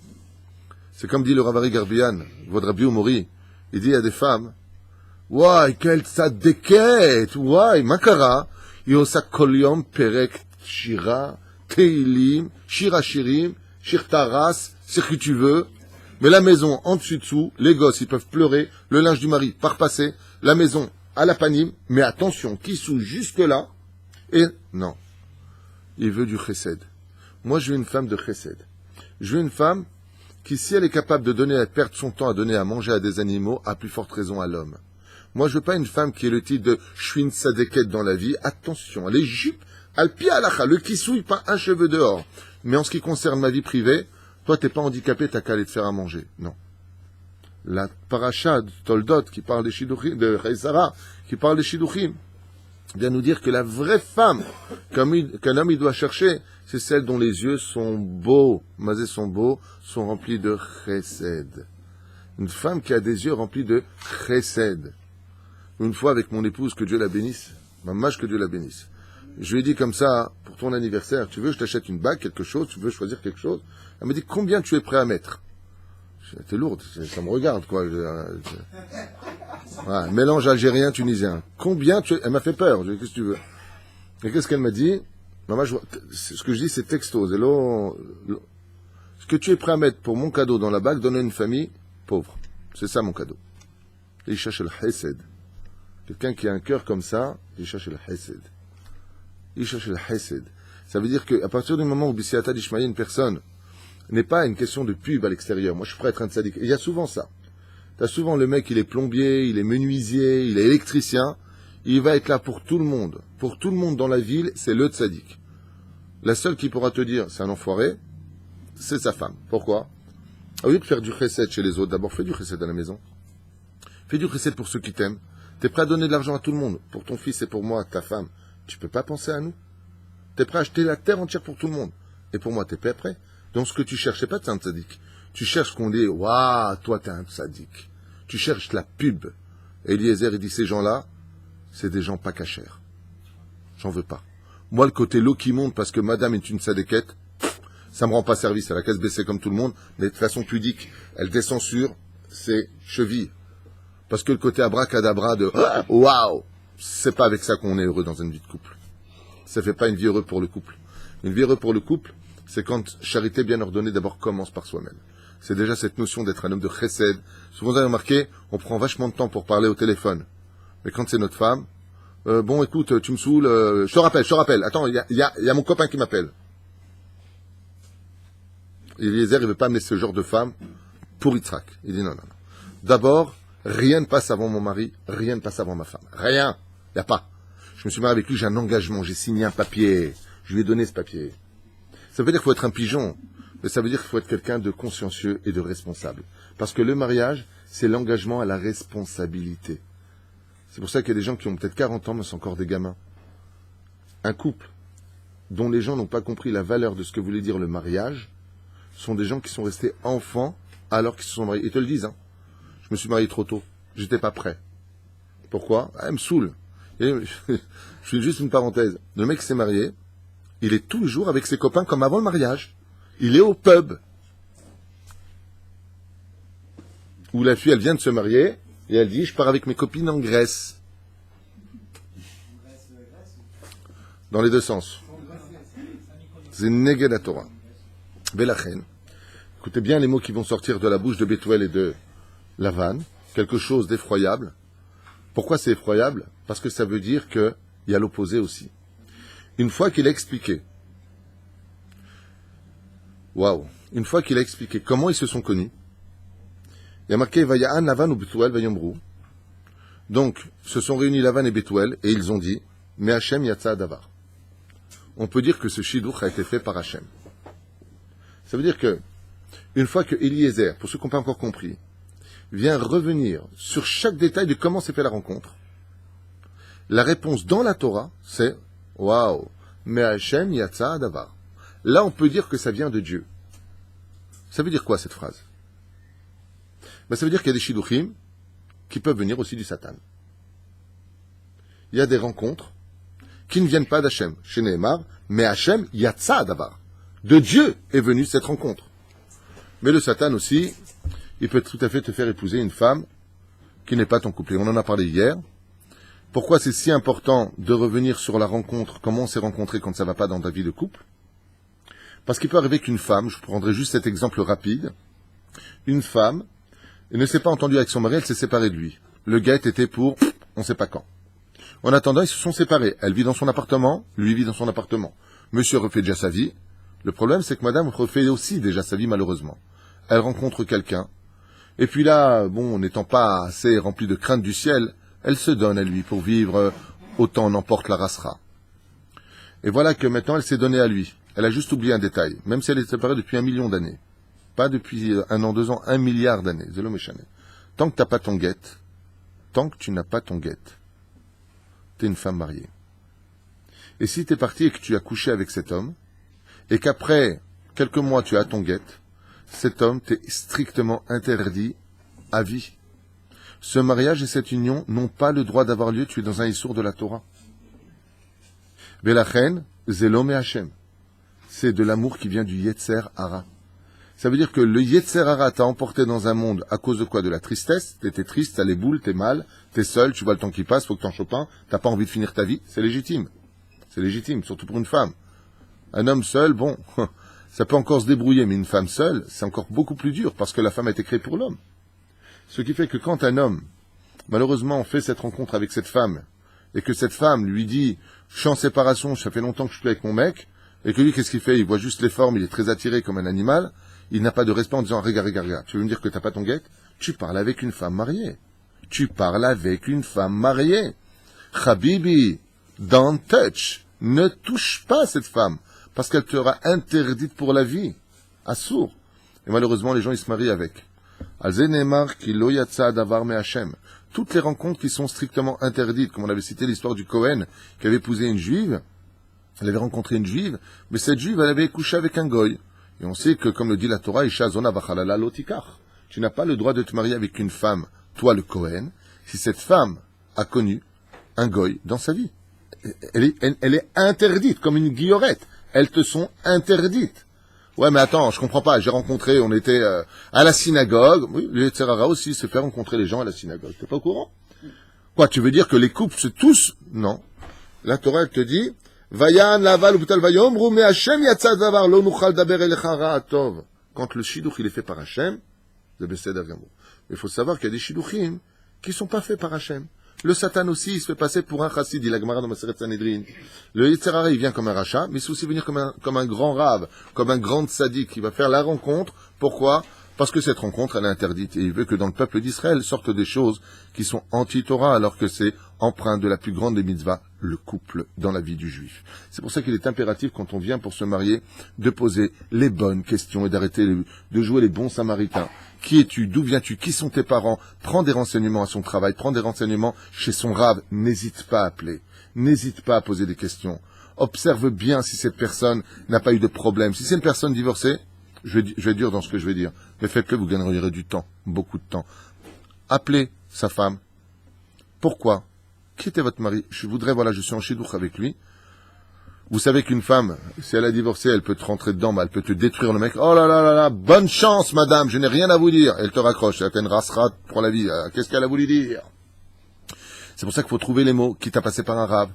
C'est comme dit le Ravari Garbian, votre Rabbi Omori. Il dit il y a des femmes « Ouai, quel tzaddiket, ouai, makara, yosa kol yom perek shira, teilim, shira shirim, shir taras, c'est ce que tu veux ». Mais la maison, en dessus-dessous, les gosses, ils peuvent pleurer, le linge du mari part passer, la maison à la panime, mais attention, qui sous jusque-là, et non, il veut du chesed. Moi, je veux une femme de chesed. Je veux une femme qui, si elle est capable de donner, à perdre son temps à donner à manger à des animaux, a plus forte raison à l'homme. Moi, je veux pas une femme qui est le titre de « je suis une sadéquette dans la vie ». Attention, les jupes, al pi alacha, le kissouille, pas un cheveu dehors. Mais en ce qui concerne ma vie privée, toi, t'es pas handicapé, t'as qu'à aller te faire à manger. Non. La paracha de Toldot, qui parle des Shidduchim, de Chaïsara, qui parle des Shidduchim, vient nous dire que la vraie femme qu'un homme il doit chercher, c'est celle dont les yeux sont beaux, mazés sont beaux, sont remplis de chesed. Une femme qui a des yeux remplis de chesed. Une fois avec mon épouse, que Dieu la bénisse, mamash que Dieu la bénisse, je lui ai dit comme ça, pour ton anniversaire, tu veux je t'achète une bague, quelque chose, tu veux choisir quelque chose? Elle m'a dit, combien tu es prêt à mettre? T'es lourde, ça me regarde, quoi. Voilà, mélange algérien-tunisien. Combien tu es... Elle m'a fait peur, je dis, qu'est-ce que tu veux? Et qu'est-ce qu'elle m'a dit? Maman, ce que je dis, c'est texto. Ce que tu es prêt à mettre pour mon cadeau dans la bague, donner à une famille pauvre. C'est ça mon cadeau. Il cherche le hesed. Quelqu'un qui a un cœur comme ça, il cherche le hesed. Il cherche le hesed. Ça veut dire qu'à partir du moment où Bissiata d'Ishmaï, une personne, n'est pas une question de pub à l'extérieur. Moi, je suis prêt à être un tzaddik. Il y a souvent ça. T'as souvent le mec, il est plombier, il est menuisier, il est électricien. Il va être là pour tout le monde. Pour tout le monde dans la ville, c'est le tzaddik. La seule qui pourra te dire, c'est un enfoiré, c'est sa femme. Pourquoi? Au lieu de faire du chesed chez les autres, d'abord fais du chesed à la maison. Fais du chesed pour ceux qui t'aiment. T'es prêt à donner de l'argent à tout le monde. Pour ton fils et pour moi, ta femme. Tu peux pas penser à nous. T'es prêt à acheter la terre entière pour tout le monde. Et pour moi, t'es pas prêt. Donc ce que tu cherches, c'est pas un tzaddik. Tu cherches qu'on dise, waouh, toi t'es un tzaddik. Tu cherches la pub. Eliezer, il dit, ces gens-là, c'est des gens pas cachers. J'en veux pas. Moi, le côté l'eau qui monte parce que madame est une tzadékette, ça me rend pas service. Elle a qu'à se baisser comme tout le monde, mais de façon pudique. Elle descend sur ses chevilles. Parce que le côté abracadabra de waouh, c'est pas avec ça qu'on est heureux dans une vie de couple. Ça fait pas une vie heureuse pour le couple. Une vie heureuse pour le couple, c'est quand charité bien ordonnée d'abord commence par soi-même. C'est déjà cette notion d'être un homme de chesed. Souvent vous avez remarqué, on prend vachement de temps pour parler au téléphone. Mais quand c'est notre femme, bon écoute, tu me saoules, je te rappelle. Attends, il y a mon copain qui m'appelle. Eliezer, il veut pas amener ce genre de femme pour Yitzhak. Il dit non. D'abord, rien ne passe avant mon mari, rien ne passe avant ma femme. Rien. Il n'y a pas. Je me suis marié avec lui, j'ai un engagement, j'ai signé un papier. Je lui ai donné ce papier. Ça veut dire qu'il faut être un pigeon, mais ça veut dire qu'il faut être quelqu'un de consciencieux et de responsable. Parce que le mariage, c'est l'engagement à la responsabilité. C'est pour ça qu'il y a des gens qui ont peut-être 40 ans, mais sont encore des gamins. Un couple dont les gens n'ont pas compris la valeur de ce que voulait dire le mariage, sont des gens qui sont restés enfants alors qu'ils se sont mariés. Ils te le disent, hein. Je me suis marié trop tôt. J'étais pas prêt. Pourquoi? Elle me saoule. Je fais juste une parenthèse. Le mec s'est marié. Il est tous les jours avec ses copains comme avant le mariage. Il est au pub. Où la fille, elle vient de se marier. Et elle dit, je pars avec mes copines en Grèce. Dans les deux sens. C'est Neged la Torah. Velachen. Écoutez bien les mots qui vont sortir de la bouche de Bethuel et de Lavan, quelque chose d'effroyable. Pourquoi c'est effroyable? Parce que ça veut dire qu'il y a l'opposé aussi. Une fois qu'il a expliqué, une fois qu'il a expliqué comment ils se sont connus, il y a marqué Vaya'an Lavan ou Bethuel Vayomru. Donc, se sont réunis Lavan et Bethuel et ils ont dit, mais Hachem Yatsa Davar. On peut dire que ce shidduch a été fait par Hachem. Ça veut dire que, une fois que Eliezer, pour ceux qui n'ont pas encore compris, vient revenir sur chaque détail de comment s'est fait la rencontre, la réponse dans la Torah, c'est waouh, mais Hachem Yatsa Davar. Là, on peut dire que ça vient de Dieu. Ça veut dire quoi cette phrase? Ça veut dire qu'il y a des shidduchim qui peuvent venir aussi du Satan. Il y a des rencontres qui ne viennent pas d'Hachem. Chez Nehemar, mais Hachem Yatsa Davar. De Dieu est venue cette rencontre. Mais le Satan aussi, il peut tout à fait te faire épouser une femme qui n'est pas ton couple. Et on en a parlé hier. Pourquoi c'est si important de revenir sur la rencontre, comment on s'est rencontré quand ça ne va pas dans ta vie de couple? Parce qu'il peut arriver qu'une femme, je prendrai juste cet exemple rapide, une femme, elle ne s'est pas entendue avec son mari, elle s'est séparée de lui. Le gars était pour, on ne sait pas quand. En attendant, ils se sont séparés. Elle vit dans son appartement, lui vit dans son appartement. Monsieur refait déjà sa vie. Le problème, c'est que madame refait aussi déjà sa vie, malheureusement. Elle rencontre quelqu'un. Et puis là, bon, n'étant pas assez remplie de crainte du ciel, elle se donne à lui pour vivre autant n'emporte la racera. Et voilà que maintenant, elle s'est donnée à lui. Elle a juste oublié un détail, même si elle est séparée depuis 1 million d'années. Pas depuis 1 an, 2 ans, 1 milliard d'années. Zélo méchané. Tant que t'as pas ton guette, tant que tu n'as pas ton guette, t'es une femme mariée. Et si t'es parti et que tu as couché avec cet homme, et qu'après quelques mois tu as ton guette, cet homme t'est strictement interdit à vie. Ce mariage et cette union n'ont pas le droit d'avoir lieu, tu es dans un issour de la Torah. Velachen, Zelom et Hachem. C'est de l'amour qui vient du Yetzer Hara. Ça veut dire que le Yetzer Hara t'a emporté dans un monde à cause de quoi? De la tristesse. T'étais triste, t'as les boules, t'es mal, t'es seul, tu vois le temps qui passe, faut que t'en chopes un, t'as pas envie de finir ta vie, c'est légitime. C'est légitime, surtout pour une femme. Un homme seul, bon, ça peut encore se débrouiller, mais une femme seule, c'est encore beaucoup plus dur, parce que la femme a été créée pour l'homme. Ce qui fait que quand un homme, malheureusement, fait cette rencontre avec cette femme, et que cette femme lui dit, je suis en séparation, ça fait longtemps que je suis avec mon mec, et que lui, qu'est-ce qu'il fait? Il voit juste les formes, il est très attiré comme un animal, il n'a pas de respect en disant, regarde, tu veux me dire que t'as pas ton guette? Tu parles avec une femme mariée. Tu parles avec une femme mariée. Habibi, don't touch. Ne touche pas cette femme, parce qu'elle te sera interdite pour la vie. Assour. Et malheureusement, les gens, ils se marient avec. Alze Neymar ki lo yatsa davar me Hachem. toutes les rencontres qui sont strictement interdites, comme on avait cité l'histoire du Cohen, qui avait épousé une juive, elle avait rencontré une juive, mais cette juive, elle avait couché avec un goy. Et on sait que, comme le dit la Torah, Isha zona vachalala lotikar. Tu n'as pas le droit de te marier avec une femme, toi le Cohen, si cette femme a connu un goy dans sa vie. Elle est interdite, comme une guillerette. Elles te sont interdites. Ouais, mais attends, je comprends pas. J'ai rencontré, on était à la synagogue. Oui, le Yetzirah aussi se fait rencontrer les gens à la synagogue. T'es pas au courant? Quoi, tu veux dire que les couples se tous? Non. La Torah, elle te dit, Vayan laval u'butal vayomru me Hashem yatzad davar lo nuchal daber elecha ra'atov. Quand le shidduch il est fait par Hashem, c'est beseder gamour. Il faut savoir qu'il y a des shidduchim qui sont pas faits par Hashem. Le Satan aussi, il se fait passer pour un chassid, dit la Gemara dans Maseret Sanhedrin. Le Yetzirah, il vient comme un rachat, mais il se aussi venir comme un grand rave, comme un grand tzaddik, qui va faire la rencontre. Pourquoi? Parce que cette rencontre, elle est interdite. Et il veut que dans le peuple d'Israël sortent des choses qui sont anti-Torah, alors que c'est empreint de la plus grande des mitzvahs, le couple dans la vie du juif. C'est pour ça qu'il est impératif, quand on vient pour se marier, de poser les bonnes questions et d'arrêter de jouer les bons samaritains. Qui es-tu? D'où viens-tu? Qui sont tes parents? Prends des renseignements à son travail, prends des renseignements chez son rave. N'hésite pas à appeler. N'hésite pas à poser des questions. Observe bien si cette personne n'a pas eu de problème. Si c'est une personne divorcée, je vais dire dans ce que je vais dire, mais faites-le, vous gagnerez du temps, beaucoup de temps. Appelez sa femme. Pourquoi? Qui était votre mari? Je suis en shidduch avec lui. Vous savez qu'une femme, si elle a divorcé, elle peut te rentrer dedans, mais elle peut te détruire le mec. Oh là là là là, bonne chance, madame, je n'ai rien à vous dire. Elle te raccroche, elle te rassera pour la vie. Qu'est-ce qu'elle a voulu dire? C'est pour ça qu'il faut trouver les mots, quitte à passer par un rave.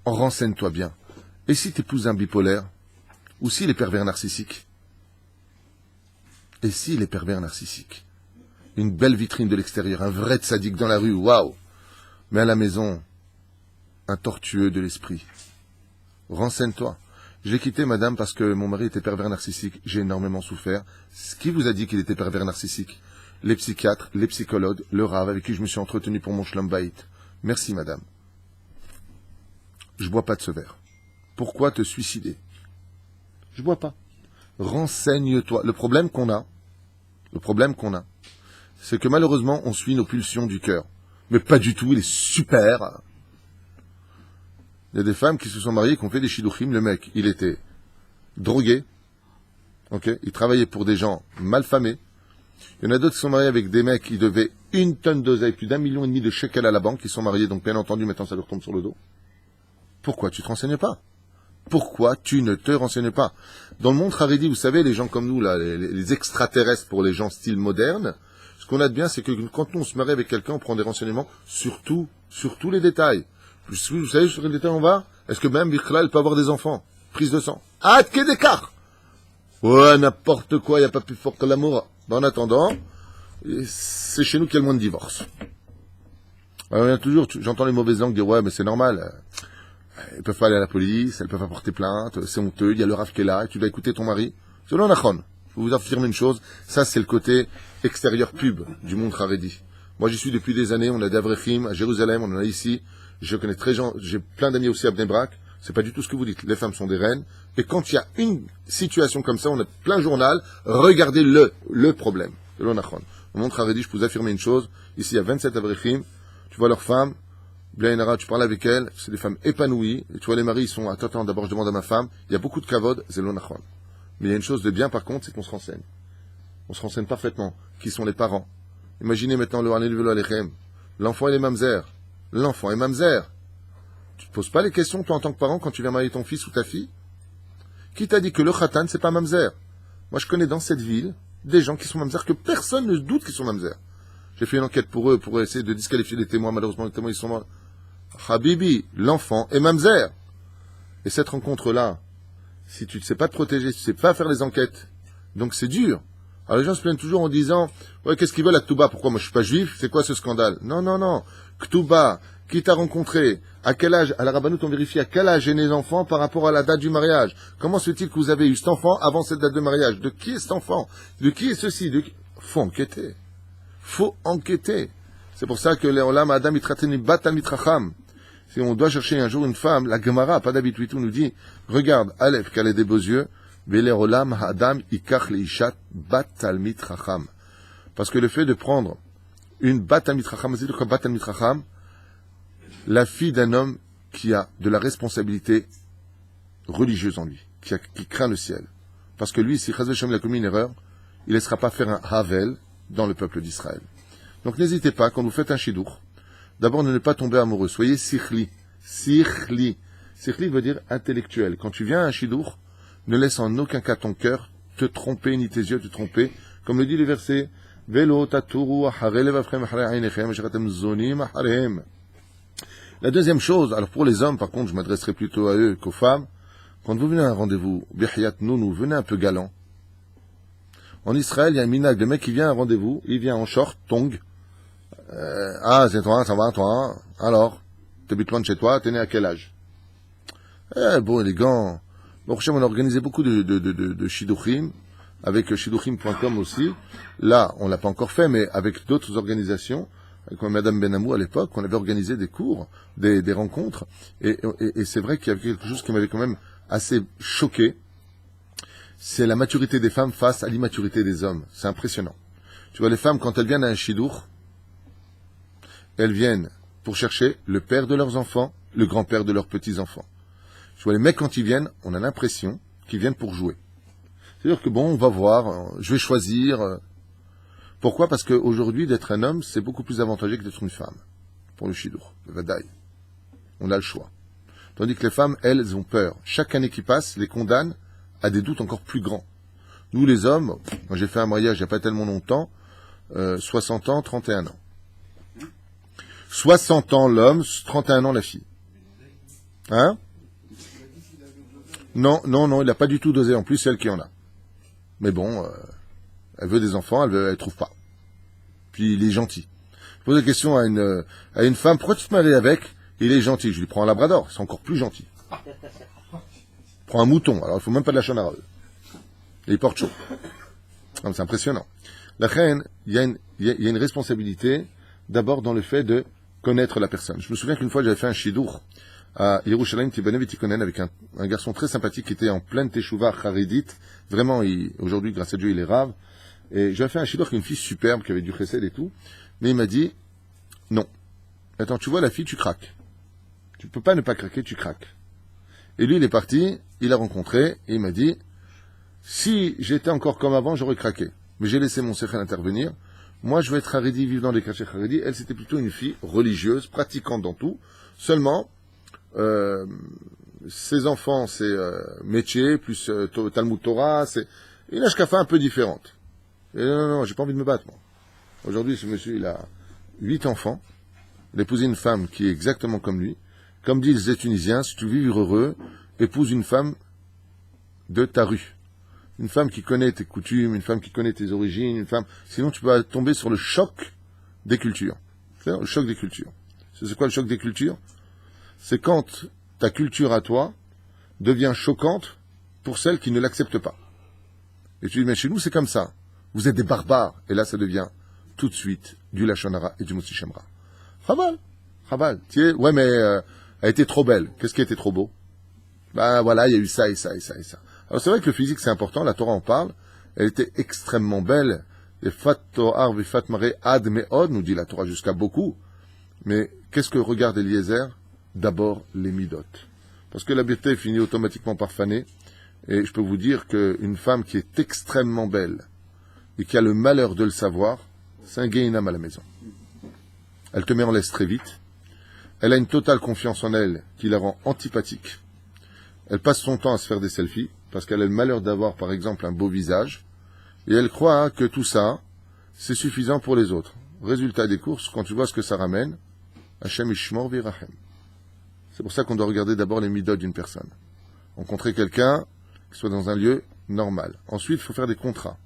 Renseigne-toi bien. Et si tu épouses un bipolaire? Ou s'il est pervers narcissique? Et s'il est pervers narcissique? Une belle vitrine de l'extérieur, un vrai tzaddik dans la rue, waouh! Mais à la maison, un tortueux de l'esprit. Renseigne-toi. J'ai quitté madame parce que mon mari était pervers narcissique. J'ai énormément souffert. Qui vous a dit qu'il était pervers narcissique? Les psychiatres, les psychologues, le rave avec qui je me suis entretenu pour mon shlom bayit. Merci madame. Je bois pas de ce verre. Pourquoi te suicider? Je bois pas. Renseigne-toi. Le problème qu'on a, c'est que malheureusement, on suit nos pulsions du cœur. Mais pas du tout, il est super. Il y a des femmes qui se sont mariées, qui ont fait des shidduchim. Le mec, il était drogué. Ok, il travaillait pour des gens malfamés. Il y en a d'autres qui sont mariés avec des mecs qui devaient 1 tonne d'oseille, plus d'1,5 million de shekels à la banque, qui sont mariés, donc bien entendu, maintenant ça leur tombe sur le dos. Pourquoi tu te renseignes pas? Pourquoi tu ne te renseignes pas? Dans le monde haredi, vous savez, les gens comme nous, là, les extraterrestres pour les gens style moderne, ce qu'on a de bien, c'est que quand nous on se marie avec quelqu'un, on prend des renseignements sur tous les détails. Vous savez sur quel détail on va? Est-ce que même Bichla, elle peut avoir des enfants? Prise de sang. Ah, quel écart! Ouais, n'importe quoi, il n'y a pas plus fort que l'amour. Ben, en attendant, c'est chez nous qu'il y a le moins de divorces. Alors, il y a toujours, j'entends les mauvaises langues dire, ouais, mais c'est normal. Elles peuvent pas aller à la police, elles peuvent pas porter plainte, c'est honteux, il y a le raf qui est là, et tu dois écouter ton mari. C'est le nachon. Je vais vous affirmer une chose, ça c'est le côté extérieur pub du monde haredi. Moi j'y suis depuis des années, on a des avrechim à Jérusalem, on en a ici, je connais j'ai plein d'amis aussi à Bnei Brak, c'est pas du tout ce que vous dites, les femmes sont des reines, et quand il y a une situation comme ça, on a plein journal, regardez le problème, c'est le nachon. Au monde haredi, je peux vous affirmer une chose, ici il y a 27 avrechim, tu vois leurs femmes, Blainara, tu parles avec elles, c'est des femmes épanouies, et tu vois les maris, ils sont, attends, d'abord je demande à ma femme, il y a beaucoup de kavod, c'est l'onachon. Mais il y a une chose de bien par contre, c'est qu'on se renseigne. On se renseigne parfaitement, qui sont les parents. Imaginez maintenant le Hanel Velo Alechem, l'enfant il est mamzer, Tu te poses pas les questions, toi en tant que parent, quand tu viens marier ton fils ou ta fille? Qui t'a dit que le khatan c'est pas mamzer? Moi je connais dans cette ville, des gens qui sont mamzer, que personne ne doute qu'ils sont mamzer. J'ai fait une enquête pour essayer de disqualifier les témoins, malheureusement les témoins ils sont morts. Habibi, l'enfant est mamzer. Et cette rencontre-là, si tu ne sais pas te protéger, si tu ne sais pas faire les enquêtes, donc c'est dur. Alors les gens se plaignent toujours en disant, ouais, qu'est-ce qu'ils veulent à Ktouba? Pourquoi moi je suis pas juif? C'est quoi ce scandale? Non. Ktouba, qui t'a rencontré? À quel âge? À la Rabbanout, on vérifie à quel âge est né l'enfant par rapport à la date du mariage. Comment se fait-il que vous avez eu cet enfant avant cette date de mariage? De qui est cet enfant? De qui est ceci? Faut enquêter. C'est pour ça que les Olam Adam Itrateni Batal Mitracham. Si on doit chercher un jour une femme, la Gemara, pas d'habitude, nous dit, regarde, Aleph, qu'elle ait des beaux yeux, Vele Olam Adam Ikach Leishat Batal Mitracham. Parce que le fait de prendre Une bat Talmid Chacham, c'est quoi bat Talmid Chacham? La fille d'un homme qui a de la responsabilité religieuse en lui, qui craint le ciel. Parce que lui, si Chaz v'Shem il a commis une erreur, il ne laissera pas faire un Havel dans le peuple d'Israël. Donc n'hésitez pas, quand vous faites un Shidour, d'abord ne pas tomber amoureux, soyez sikhli. Sikhli. Sikhli veut dire intellectuel. Quand tu viens à un Shidour, ne laisse en aucun cas ton cœur te tromper, ni tes yeux te tromper. Comme le dit le verset, Velo taturu ahare levavchem ahare aynechem ashratem zonim aharehem. La deuxième chose, alors pour les hommes, par contre, je m'adresserai plutôt à eux qu'aux femmes, quand vous venez à un rendez-vous, Bihiyat Nounou, venez un peu galant. En Israël, il y a un minag, le mec qui vient à un rendez-vous, il vient en short, tong. C'est toi, ça va, toi. Alors, t'habites loin de chez toi, t'es né à quel âge? Bon, élégant. Bon, on a organisé beaucoup de shidduchim, avec shidduchim.com aussi. Là, on l'a pas encore fait, mais avec d'autres organisations, comme Madame Benamou à l'époque, on avait organisé des cours, des rencontres, et c'est vrai qu'il y avait quelque chose qui m'avait quand même assez choqué, c'est la maturité des femmes face à l'immaturité des hommes. C'est impressionnant. Tu vois, les femmes, quand elles viennent à un shidour, elles viennent pour chercher le père de leurs enfants, le grand-père de leurs petits-enfants. Tu vois, les mecs, quand ils viennent, on a l'impression qu'ils viennent pour jouer. C'est-à-dire que bon, on va voir, je vais choisir. Pourquoi? Parce qu'aujourd'hui, d'être un homme, c'est beaucoup plus avantageux que d'être une femme. Pour le shidour, le vadaï. On a le choix. Tandis que les femmes, elles, ont peur. Chaque année qui passe, les condamne à des doutes encore plus grands. Nous, les hommes, moi j'ai fait un mariage il n'y a pas tellement longtemps, 60 ans, 31 ans. 60 ans l'homme, 31 ans la fille. Hein? Non, il n'a pas du tout dosé, en plus c'est elle qui en a. Mais bon, elle veut des enfants, elle trouve pas. Puis il est gentil. Je pose la question à une femme, pourquoi tu te maries avec? Il est gentil, je lui prends un labrador, c'est encore plus gentil. Prends un mouton, alors il faut même pas de la chanarole. Et il porte chaud. C'est impressionnant. La reine, il y a une responsabilité, d'abord dans le fait de connaître la personne. Je me souviens qu'une fois j'avais fait un shidour à Yerushalayim Tibanev et Tikonen avec un garçon très sympathique qui était en pleine teshuva charidite. Vraiment, aujourd'hui, grâce à Dieu, il est rave. Et j'avais fait un shidour avec une fille superbe qui avait du chesed et tout. Mais il m'a dit, non. Attends, tu vois la fille, tu craques. Tu peux pas ne pas craquer, tu craques. Et lui, il est parti, il a rencontré, et il m'a dit, si j'étais encore comme avant, j'aurais craqué. Mais j'ai laissé mon sechel intervenir. Moi, je vais être haredi, vivre dans les quartiers haredi. Elle, c'était plutôt une fille religieuse, pratiquante dans tout. Seulement, ses enfants, c'est métier, plus Talmud Torah, c'est une ashkafa un peu différente. Et non, j'ai pas envie de me battre, moi. Aujourd'hui, ce monsieur, il a 8 enfants. Il a épousé une femme qui est exactement comme lui. Comme disent les Tunisiens, si tu veux vivre heureux, épouse une femme de ta rue. Une femme qui connaît tes coutumes, une femme qui connaît tes origines, une femme... Sinon, tu peux tomber sur le choc des cultures. C'est le choc des cultures. C'est quoi le choc des cultures? C'est quand ta culture à toi devient choquante pour celle qui ne l'accepte pas. Et tu dis, mais chez nous, c'est comme ça. Vous êtes des barbares. Et là, ça devient tout de suite du Lachon Hara et du Motzi Shem Ra. Chaval. Ouais, mais elle était trop belle. Qu'est-ce qui était trop beau? Ben voilà, il y a eu ça et ça et ça et ça. Alors c'est vrai que le physique c'est important, la Torah en parle. Elle était extrêmement belle. Et Fat Tohar Vifat Mare Ad Meod, nous dit la Torah jusqu'à beaucoup. Mais qu'est-ce que regarde Eliezer? D'abord les midot. Parce que la beauté finit automatiquement par faner. Et je peux vous dire qu'une femme qui est extrêmement belle et qui a le malheur de le savoir, c'est un guéinam à la maison. Elle te met en laisse très vite. Elle a une totale confiance en elle qui la rend antipathique. Elle passe son temps à se faire des selfies parce qu'elle a le malheur d'avoir, par exemple, un beau visage. Et elle croit que tout ça, c'est suffisant pour les autres. Résultat des courses, quand tu vois ce que ça ramène, Hashem Ishmor Virachem. C'est pour ça qu'on doit regarder d'abord les midot d'une personne. Rencontrer quelqu'un qui soit dans un lieu normal. Ensuite, il faut faire des contrats.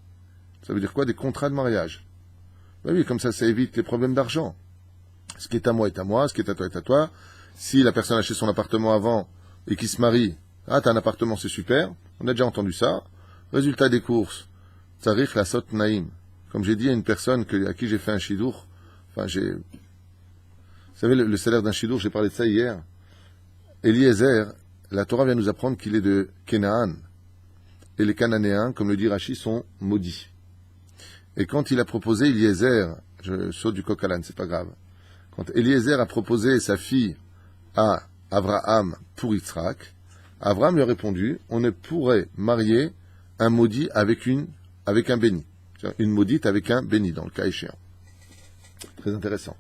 Ça veut dire quoi? Des contrats de mariage. Ben oui, comme ça évite les problèmes d'argent. Ce qui est à moi est à moi, ce qui est à toi est à toi. Si la personne a acheté son appartement avant et qui se marie, ah, t'as un appartement, c'est super. On a déjà entendu ça. Résultat des courses. Tarif la sot naïm. Comme j'ai dit à une personne à qui j'ai fait un shidour, vous savez, le salaire d'un shidour, j'ai parlé de ça hier. Eliezer, la Torah vient nous apprendre qu'il est de Canaan. Et les Cananéens, comme le dit Rashi, sont maudits. Et quand il a proposé Eliezer, je saute du coq à l'âne, c'est pas grave. Quand Eliezer a proposé sa fille à Abraham pour Yitzhak, Abraham lui a répondu, on ne pourrait marier un maudit avec un béni. Une maudite avec un béni, dans le cas échéant. Très intéressant.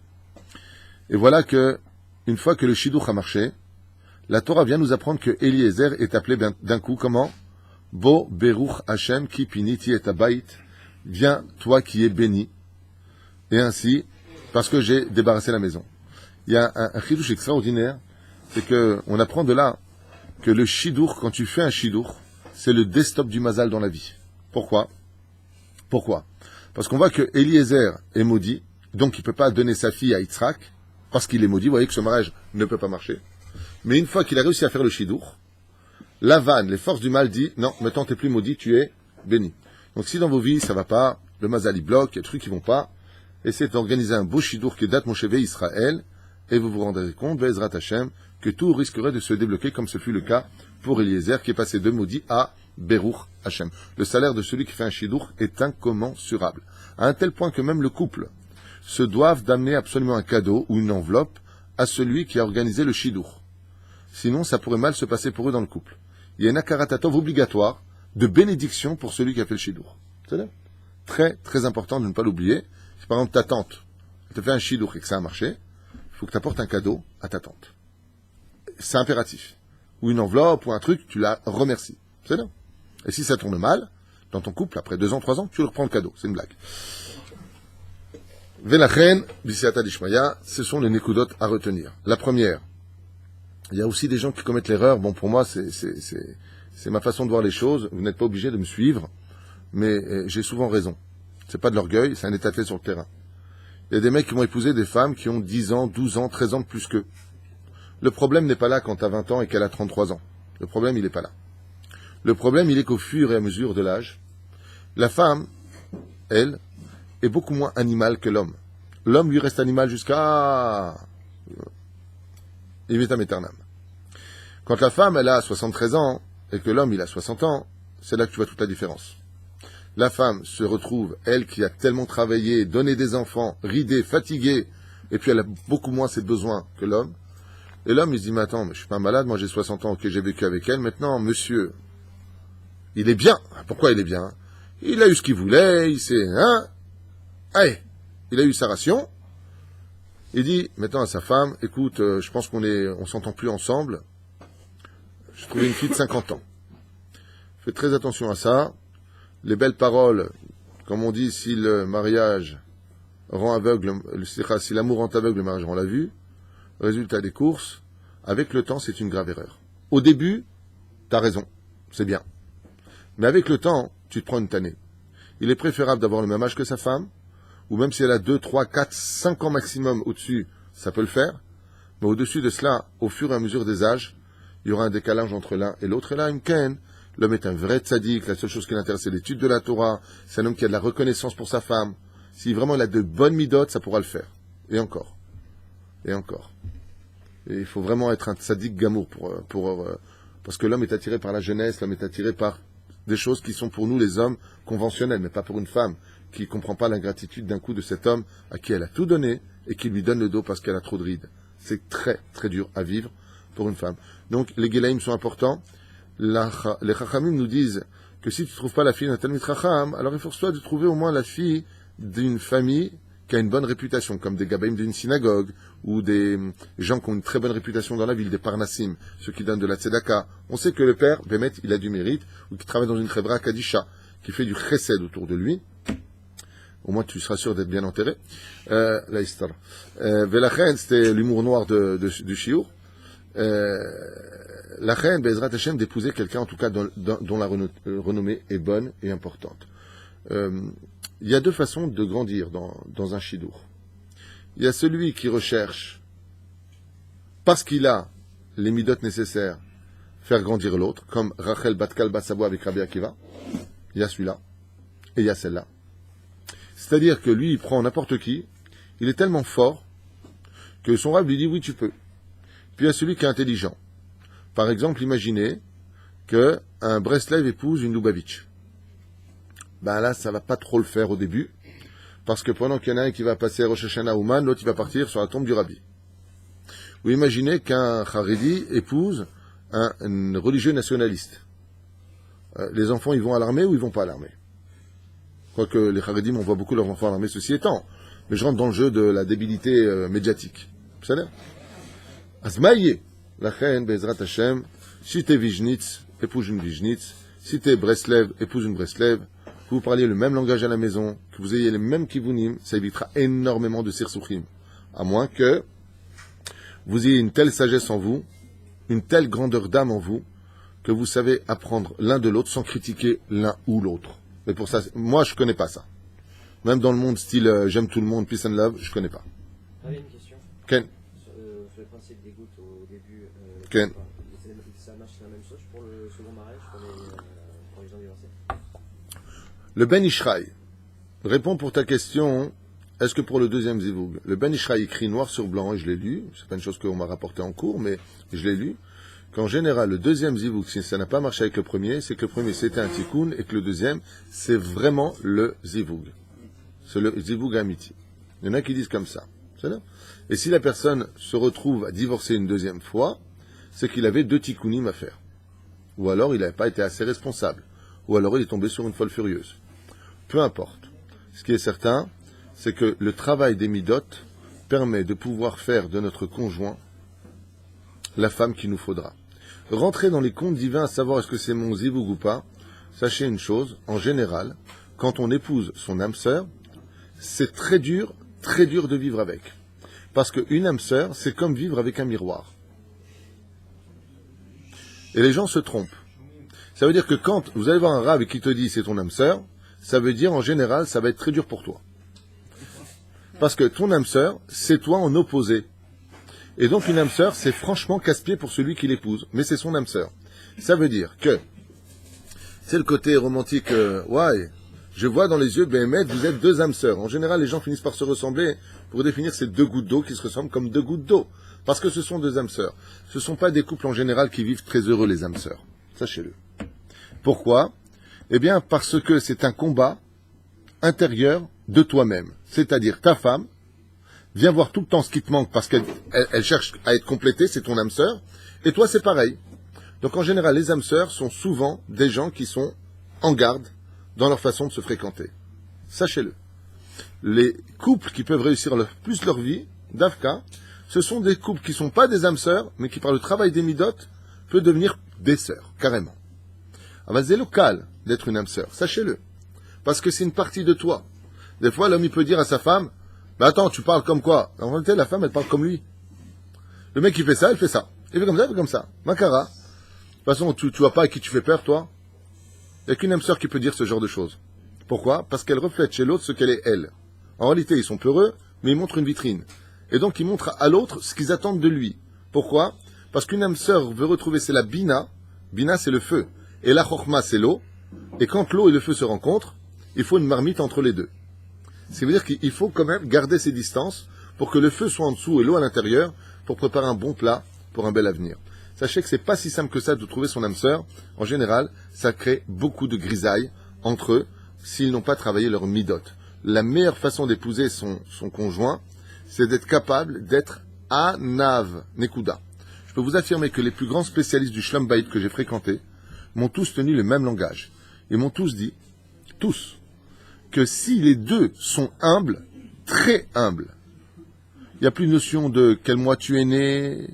Et voilà que, une fois que le shidduch a marché, la Torah vient nous apprendre que Eliezer est appelé d'un coup, comment? Bo Beruch Hashem ki piniti et abayit. Viens, toi qui es béni. Et ainsi, parce que j'ai débarrassé la maison. Il y a un chidouch extraordinaire, c'est que on apprend de là que le shidduch, quand tu fais un shidduch, c'est le desktop du mazal dans la vie. Pourquoi? Parce qu'on voit que Eliezer est maudit, donc il ne peut pas donner sa fille à Yitzhak, parce qu'il est maudit. Vous voyez que ce mariage ne peut pas marcher. Mais une fois qu'il a réussi à faire le shidduch, Lavan, les forces du mal, dit non, maintenant tu n'es plus maudit, tu es béni. Donc si dans vos vies ça va pas, le mazal il bloque, il y a des trucs qui vont pas, essayez d'organiser un beau shidduch qui date mon chevet Israël, et vous vous rendrez compte, Bezrat Hashem, que tout risquerait de se débloquer comme ce fut le cas pour Eliezer qui est passé de maudit à Beruch Hashem. Le salaire de celui qui fait un shidduch est incommensurable. À un tel point que même le couple se doivent d'amener absolument un cadeau ou une enveloppe à celui qui a organisé le shidduch. Sinon, ça pourrait mal se passer pour eux dans le couple. Il y a une akaratatov obligatoire de bénédiction pour celui qui a fait le shidduch. C'est très, très important de ne pas l'oublier. Si par exemple ta tante te fait un shidduch et que ça a marché, il faut que tu apportes un cadeau à ta tante. C'est impératif. Ou une enveloppe ou un truc, tu la remercies. C'est bien. Et si ça tourne mal, dans ton couple, après 2 ans, 3 ans, tu leur prends le cadeau. C'est une blague. Velachen, Bisiata Dishmaya, ce sont les nekudot à retenir. La première, il y a aussi des gens qui commettent l'erreur. Bon, pour moi, c'est ma façon de voir les choses. Vous n'êtes pas obligé de me suivre, mais j'ai souvent raison. C'est pas de l'orgueil, c'est un état de fait sur le terrain. Il y a des mecs qui vont épouser des femmes qui ont 10 ans, 12 ans, 13 ans de plus qu'eux. Le problème n'est pas là quand tu as 20 ans et qu'elle a 33 ans. Le problème, il n'est pas là. Le problème, il est qu'au fur et à mesure de l'âge, la femme, elle, est beaucoup moins animale que l'homme. L'homme, lui, reste animal jusqu'à Ivetam Eternam. Quand la femme, elle a 73 ans, et que l'homme, il a 60 ans, c'est là que tu vois toute la différence. La femme se retrouve, elle qui a tellement travaillé, donné des enfants, ridée, fatiguée, et puis elle a beaucoup moins ses besoins que l'homme. Et l'homme, il se dit, mais attends, mais je suis pas malade, moi j'ai 60 ans, ok, j'ai vécu avec elle, maintenant, monsieur, il est bien. Pourquoi il est bien? Il a eu ce qu'il voulait, il s'est, allez, il a eu sa ration. Il dit maintenant à sa femme, écoute, je pense on s'entend plus ensemble. J'ai trouvé une fille de 50 ans. Fais très attention à ça. Les belles paroles, comme on dit, si le mariage rend aveugle, si l'amour rend aveugle, le mariage rend la vue. Résultat des courses, avec le temps, c'est une grave erreur. Au début, t'as raison, c'est bien. Mais avec le temps, tu te prends une tannée. Il est préférable d'avoir le même âge que sa femme, ou même si elle a 2, 3, 4, 5 ans maximum au-dessus, ça peut le faire. Mais au-dessus de cela, au fur et à mesure des âges, il y aura un décalage entre l'un et l'autre. Et là, une ken, l'homme est un vrai tzaddik, la seule chose qui l'intéresse, c'est l'étude de la Torah, c'est un homme qui a de la reconnaissance pour sa femme. Si vraiment il a de bonnes midotes, ça pourra le faire. Et encore. Et encore. Et il faut vraiment être un tzaddik gamour parce que l'homme est attiré par la jeunesse, l'homme est attiré par des choses qui sont pour nous les hommes conventionnels, mais pas pour une femme qui ne comprend pas l'ingratitude d'un coup de cet homme à qui elle a tout donné et qui lui donne le dos parce qu'elle a trop de rides. C'est très très dur à vivre pour une femme. Donc les Gélaïm sont importants. Les Chachamim nous disent que si tu ne trouves pas la fille d'un Talmid Chacham, alors il faut soit de trouver au moins la fille d'une famille qui a une bonne réputation, comme des Gabaïm d'une synagogue, ou des gens qui ont une très bonne réputation dans la ville, des Parnassim, ceux qui donnent de la Tzedaka. On sait que le père, Bémet, il a du mérite, ou qui travaille dans une Chevra Kadisha, qui fait du chesed autour de lui. Au moins, tu seras sûr d'être bien enterré. La histoire. Velachen, c'était l'humour noir du Shiur. La reine, Bezrat Hashem, d'épouser quelqu'un, en tout cas, dont la renommée est bonne et importante. Il y a 2 façons de grandir dans un chidour. Il y a celui qui recherche, parce qu'il a les midotes nécessaires, faire grandir l'autre, comme Rachel Batkal Batsabo avec Rabbi Akiva. Il y a celui-là, et il y a celle-là. C'est-à-dire que lui, il prend n'importe qui, il est tellement fort, que son rab lui dit oui, tu peux. Puis il y a celui qui est intelligent. Par exemple, imaginez qu'un Breslev épouse une Lubavitch. Ben là, ça va pas trop le faire au début, parce que pendant qu'il y en a un qui va passer Rosh Hashanah Ouman, l'autre il va partir sur la tombe du rabbi. Vous imaginez qu'un Haredi épouse un religieux nationaliste. Les enfants, ils vont à l'armée ou ils vont pas à l'armée? Quoique les Haredim, on voit beaucoup leurs enfants à l'armée, ceci étant. Mais je rentre dans le jeu de la débilité médiatique. Vous savez? Asmaïe, la reine, Bezrat Hashem, si t'es Vijnitz, épouse une Vijnitz, si t'es Breslev, épouse une Breslev, que vous parliez le même langage à la maison, que vous ayez les mêmes kivunim, ça évitera énormément de sirsouchim. À moins que vous ayez une telle sagesse en vous, une telle grandeur d'âme en vous, que vous savez apprendre l'un de l'autre sans critiquer l'un ou l'autre. Mais pour ça, moi je connais pas ça. Même dans le monde style j'aime tout le monde, peace and love, je connais pas. J'avais une question. Ken. Sur le principe des gouttes au début. Ken. Ça marche la même chose pour le second mariage, pour les gens divorcés. Le Ben Ishraï répond pour ta question. Est-ce que pour le deuxième zivoug, le Ben Ishraï écrit noir sur blanc, et je l'ai lu, c'est pas une chose qu'on m'a rapporté en cours, mais je l'ai lu, qu'en général, le deuxième zivoug, si ça n'a pas marché avec le premier, c'est que le premier c'était un tikkun, et que le deuxième, c'est vraiment le zivoug. C'est le zivoug amiti. Il y en a qui disent comme ça. C'est là. Et si la personne se retrouve à divorcer une deuxième fois, c'est qu'il avait 2 tikkunim à faire. Ou alors il n'avait pas été assez responsable. Ou alors il est tombé sur une folle furieuse. Peu importe. Ce qui est certain, c'est que le travail des midot permet de pouvoir faire de notre conjoint la femme qu'il nous faudra. Rentrer dans les comptes divins à savoir est-ce que c'est mon zivoug ou pas, sachez une chose, en général, quand on épouse son âme sœur, c'est très dur de vivre avec. Parce qu'une âme sœur, c'est comme vivre avec un miroir. Et les gens se trompent. Ça veut dire que quand vous allez voir un rav qui te dit c'est ton âme sœur, ça veut dire en général ça va être très dur pour toi. Parce que ton âme sœur, c'est toi en opposé. Et donc une âme sœur, c'est franchement casse-pied pour celui qui l'épouse. Mais c'est son âme sœur. Ça veut dire que c'est le côté romantique. Ouais, je vois dans les yeux, Béhémet, vous êtes 2 âmes sœurs. En général, les gens finissent par se ressembler pour définir ces 2 gouttes d'eau qui se ressemblent comme 2 gouttes d'eau. Parce que ce sont 2 âmes sœurs. Ce ne sont pas des couples en général qui vivent très heureux, les âmes sœurs. Sachez-le. Pourquoi? Eh bien, parce que c'est un combat intérieur de toi-même. C'est-à-dire, ta femme vient voir tout le temps ce qui te manque parce qu'elle cherche à être complétée, c'est ton âme sœur. Et toi, c'est pareil. Donc, en général, les âmes sœurs sont souvent des gens qui sont en garde dans leur façon de se fréquenter. Sachez-le. Les couples qui peuvent réussir le plus leur vie, d'Afka, ce sont des couples qui ne sont pas des âmes sœurs, mais qui, par le travail des midot, peuvent devenir des sœurs, carrément. Ah, c'est local d'être une âme sœur, sachez-le. Parce que c'est une partie de toi. Des fois, l'homme, il peut dire à sa femme, bah attends, tu parles comme quoi? En réalité, la femme, elle parle comme lui. Le mec, il fait ça, elle fait ça. Il fait comme ça, elle fait comme ça. Makara. De toute façon, tu vois pas à qui tu fais peur, toi? Il n'y a qu'une âme sœur qui peut dire ce genre de choses. Pourquoi? Parce qu'elle reflète chez l'autre ce qu'elle est elle. En réalité, ils sont peureux, mais ils montrent une vitrine. Et donc, ils montrent à l'autre ce qu'ils attendent de lui. Pourquoi? Parce qu'une âme sœur veut retrouver, c'est la bina. Bina, c'est le feu. Et la chokhma, c'est l'eau. Et quand l'eau et le feu se rencontrent, il faut une marmite entre les deux. Ça veut dire qu'il faut quand même garder ses distances pour que le feu soit en dessous et l'eau à l'intérieur pour préparer un bon plat pour un bel avenir. Sachez que c'est pas si simple que ça de trouver son âme sœur. En général, ça crée beaucoup de grisailles entre eux s'ils n'ont pas travaillé leur midot. La meilleure façon d'épouser son conjoint, c'est d'être capable d'être anav, nekuda. Je peux vous affirmer que les plus grands spécialistes du shlom bayit que j'ai fréquentés m'ont tous tenu le même langage. Ils m'ont tous dit, tous, que si les deux sont humbles, très humbles, il n'y a plus de notion de quel mois tu es né,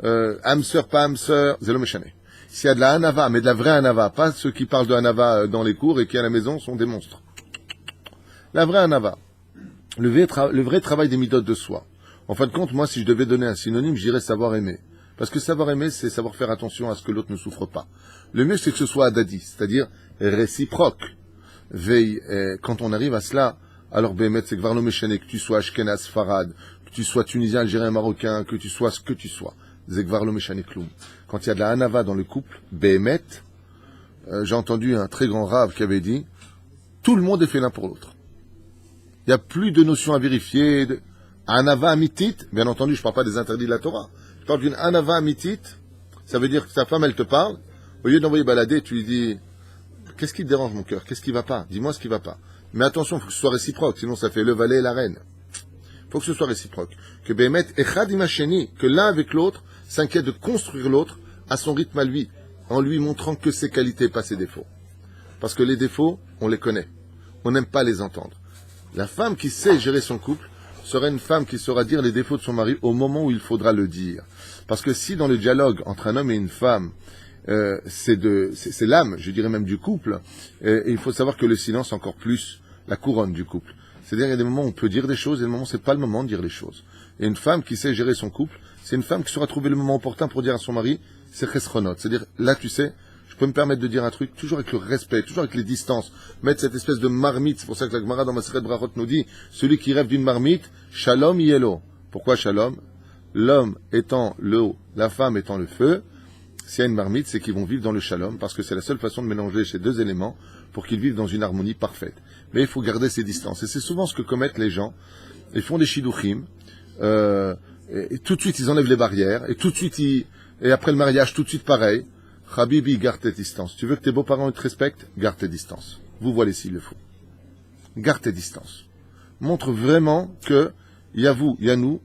âme sœur, pas âme sœur, zélo méchané. S'il y a de la hanava, mais de la vraie hanava, pas ceux qui parlent de hanava dans les cours et qui à la maison sont des monstres. La vraie hanava, le vrai travail des midotes de soi. En fin de compte, moi, si je devais donner un synonyme, j'irais savoir aimer. Parce que savoir aimer, c'est savoir faire attention à ce que l'autre ne souffre pas. Le mieux, c'est que ce soit adadi, c'est-à-dire réciproque. Veille, quand on arrive à cela, alors Béhémet, c'est que Varno Méchané, que tu sois Ashkenaz, Farad, que tu sois Tunisien, Algérien, Marocain, que tu sois ce que tu sois. Zekvarlo Méchané Kloum. Quand il y a de la hanava dans le couple, Béhémet, j'ai entendu un très grand rave qui avait dit, tout le monde est fait l'un pour l'autre. Il n'y a plus de notion à vérifier. Hanava amitit, bien entendu, je ne parle pas des interdits de la Torah. Je parle d'une hanava amitit, ça veut dire que sa femme, elle te parle, au lieu d'envoyer balader, tu lui dis, qu'est-ce qui te dérange mon cœur? Qu'est-ce qui va pas? Dis-moi ce qui va pas. Mais attention, il faut que ce soit réciproque, sinon ça fait le valet et la reine. Il faut que ce soit réciproque. Que Béhémet, Echad Imasheni, que l'un avec l'autre s'inquiète de construire l'autre à son rythme à lui, en lui montrant que ses qualités, pas ses défauts. Parce que les défauts, on les connaît. On n'aime pas les entendre. La femme qui sait gérer son couple sera une femme qui saura dire les défauts de son mari au moment où il faudra le dire. Parce que si dans le dialogue entre un homme et une femme, c'est l'âme, je dirais même du couple, et il faut savoir que le silence encore plus la couronne du couple. C'est-à-dire il y a des moments où on peut dire des choses et des moments où c'est pas le moment de dire les choses. Et une femme qui sait gérer son couple, c'est une femme qui saura trouver le moment opportun pour dire à son mari, c'est chesronot. C'est-à-dire, là tu sais, je peux me permettre de dire un truc, toujours avec le respect, toujours avec les distances, mettre cette espèce de marmite, c'est pour ça que la Gemara dans Maseret Brachot nous dit, celui qui rêve d'une marmite, shalom yelo. Pourquoi shalom? L'homme étant l'eau, la femme étant le feu, s'il y a une marmite, c'est qu'ils vont vivre dans le shalom, parce que c'est la seule façon de mélanger ces deux éléments pour qu'ils vivent dans une harmonie parfaite. Mais il faut garder ces distances. Et c'est souvent ce que commettent les gens. Ils font des shidduchim, et tout de suite ils enlèvent les barrières, et tout de suite et après le mariage, tout de suite pareil. Habibi, garde tes distances. Tu veux que tes beaux-parents te respectent? Garde tes distances. Vous voyez s'il le faut. Garde tes distances. Montre vraiment que il y a vous, il y a nous,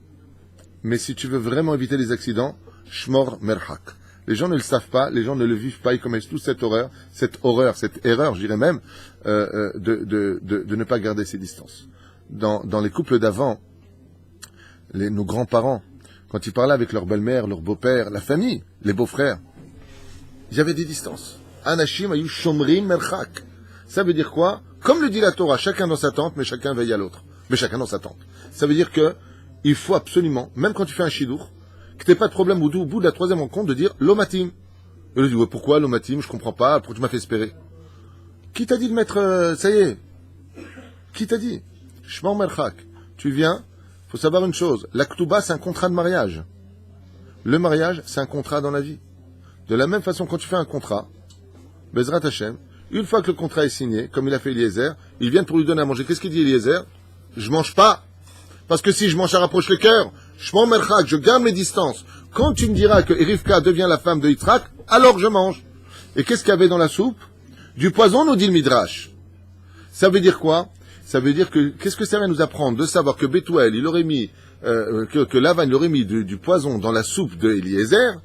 mais si tu veux vraiment éviter les accidents, shmor merhak. Les gens ne le savent pas, les gens ne le vivent pas, ils commettent tous cette horreur, cette erreur, je dirais même, de ne pas garder ses distances. Dans les couples d'avant, nos grands-parents, quand ils parlaient avec leur belle-mère, leur beau-père, la famille, les beaux-frères, il y avait des distances. Anashim ayu shomrim merchak. Ça veut dire quoi? Comme le dit la Torah, chacun dans sa tente, mais chacun veille à l'autre. Mais chacun dans sa tente. Ça veut dire que il faut absolument, même quand tu fais un shidour, que tu n'aies pas de problème au bout de la troisième rencontre de dire l'omatim. Et lui dit, ouais, pourquoi l'omatim? Je comprends pas, pourquoi tu m'as fait espérer? Qui t'a dit de mettre, ça y est? Qui t'a dit? Shmor merchak. Tu viens, faut savoir une chose. La ktuba, c'est un contrat de mariage. Le mariage, c'est un contrat dans la vie. De la même façon, quand tu fais un contrat, Bezrat Hashem, une fois que le contrat est signé, comme il a fait Eliezer, ils viennent pour lui donner à manger. Qu'est-ce qu'il dit Eliezer? Je mange pas. Parce que si je mange, ça rapproche le cœur. Je m'en merchak, je garde mes distances. Quand tu me diras que Rivka devient la femme de Yitzhak, alors je mange. Et qu'est-ce qu'il y avait dans la soupe? Du poison, nous dit le Midrash. Ça veut dire quoi? Ça veut dire que, qu'est-ce que ça va nous apprendre? De savoir que Bethuel, il aurait mis, que Lavan, il aurait mis du poison dans la soupe de Eliezer,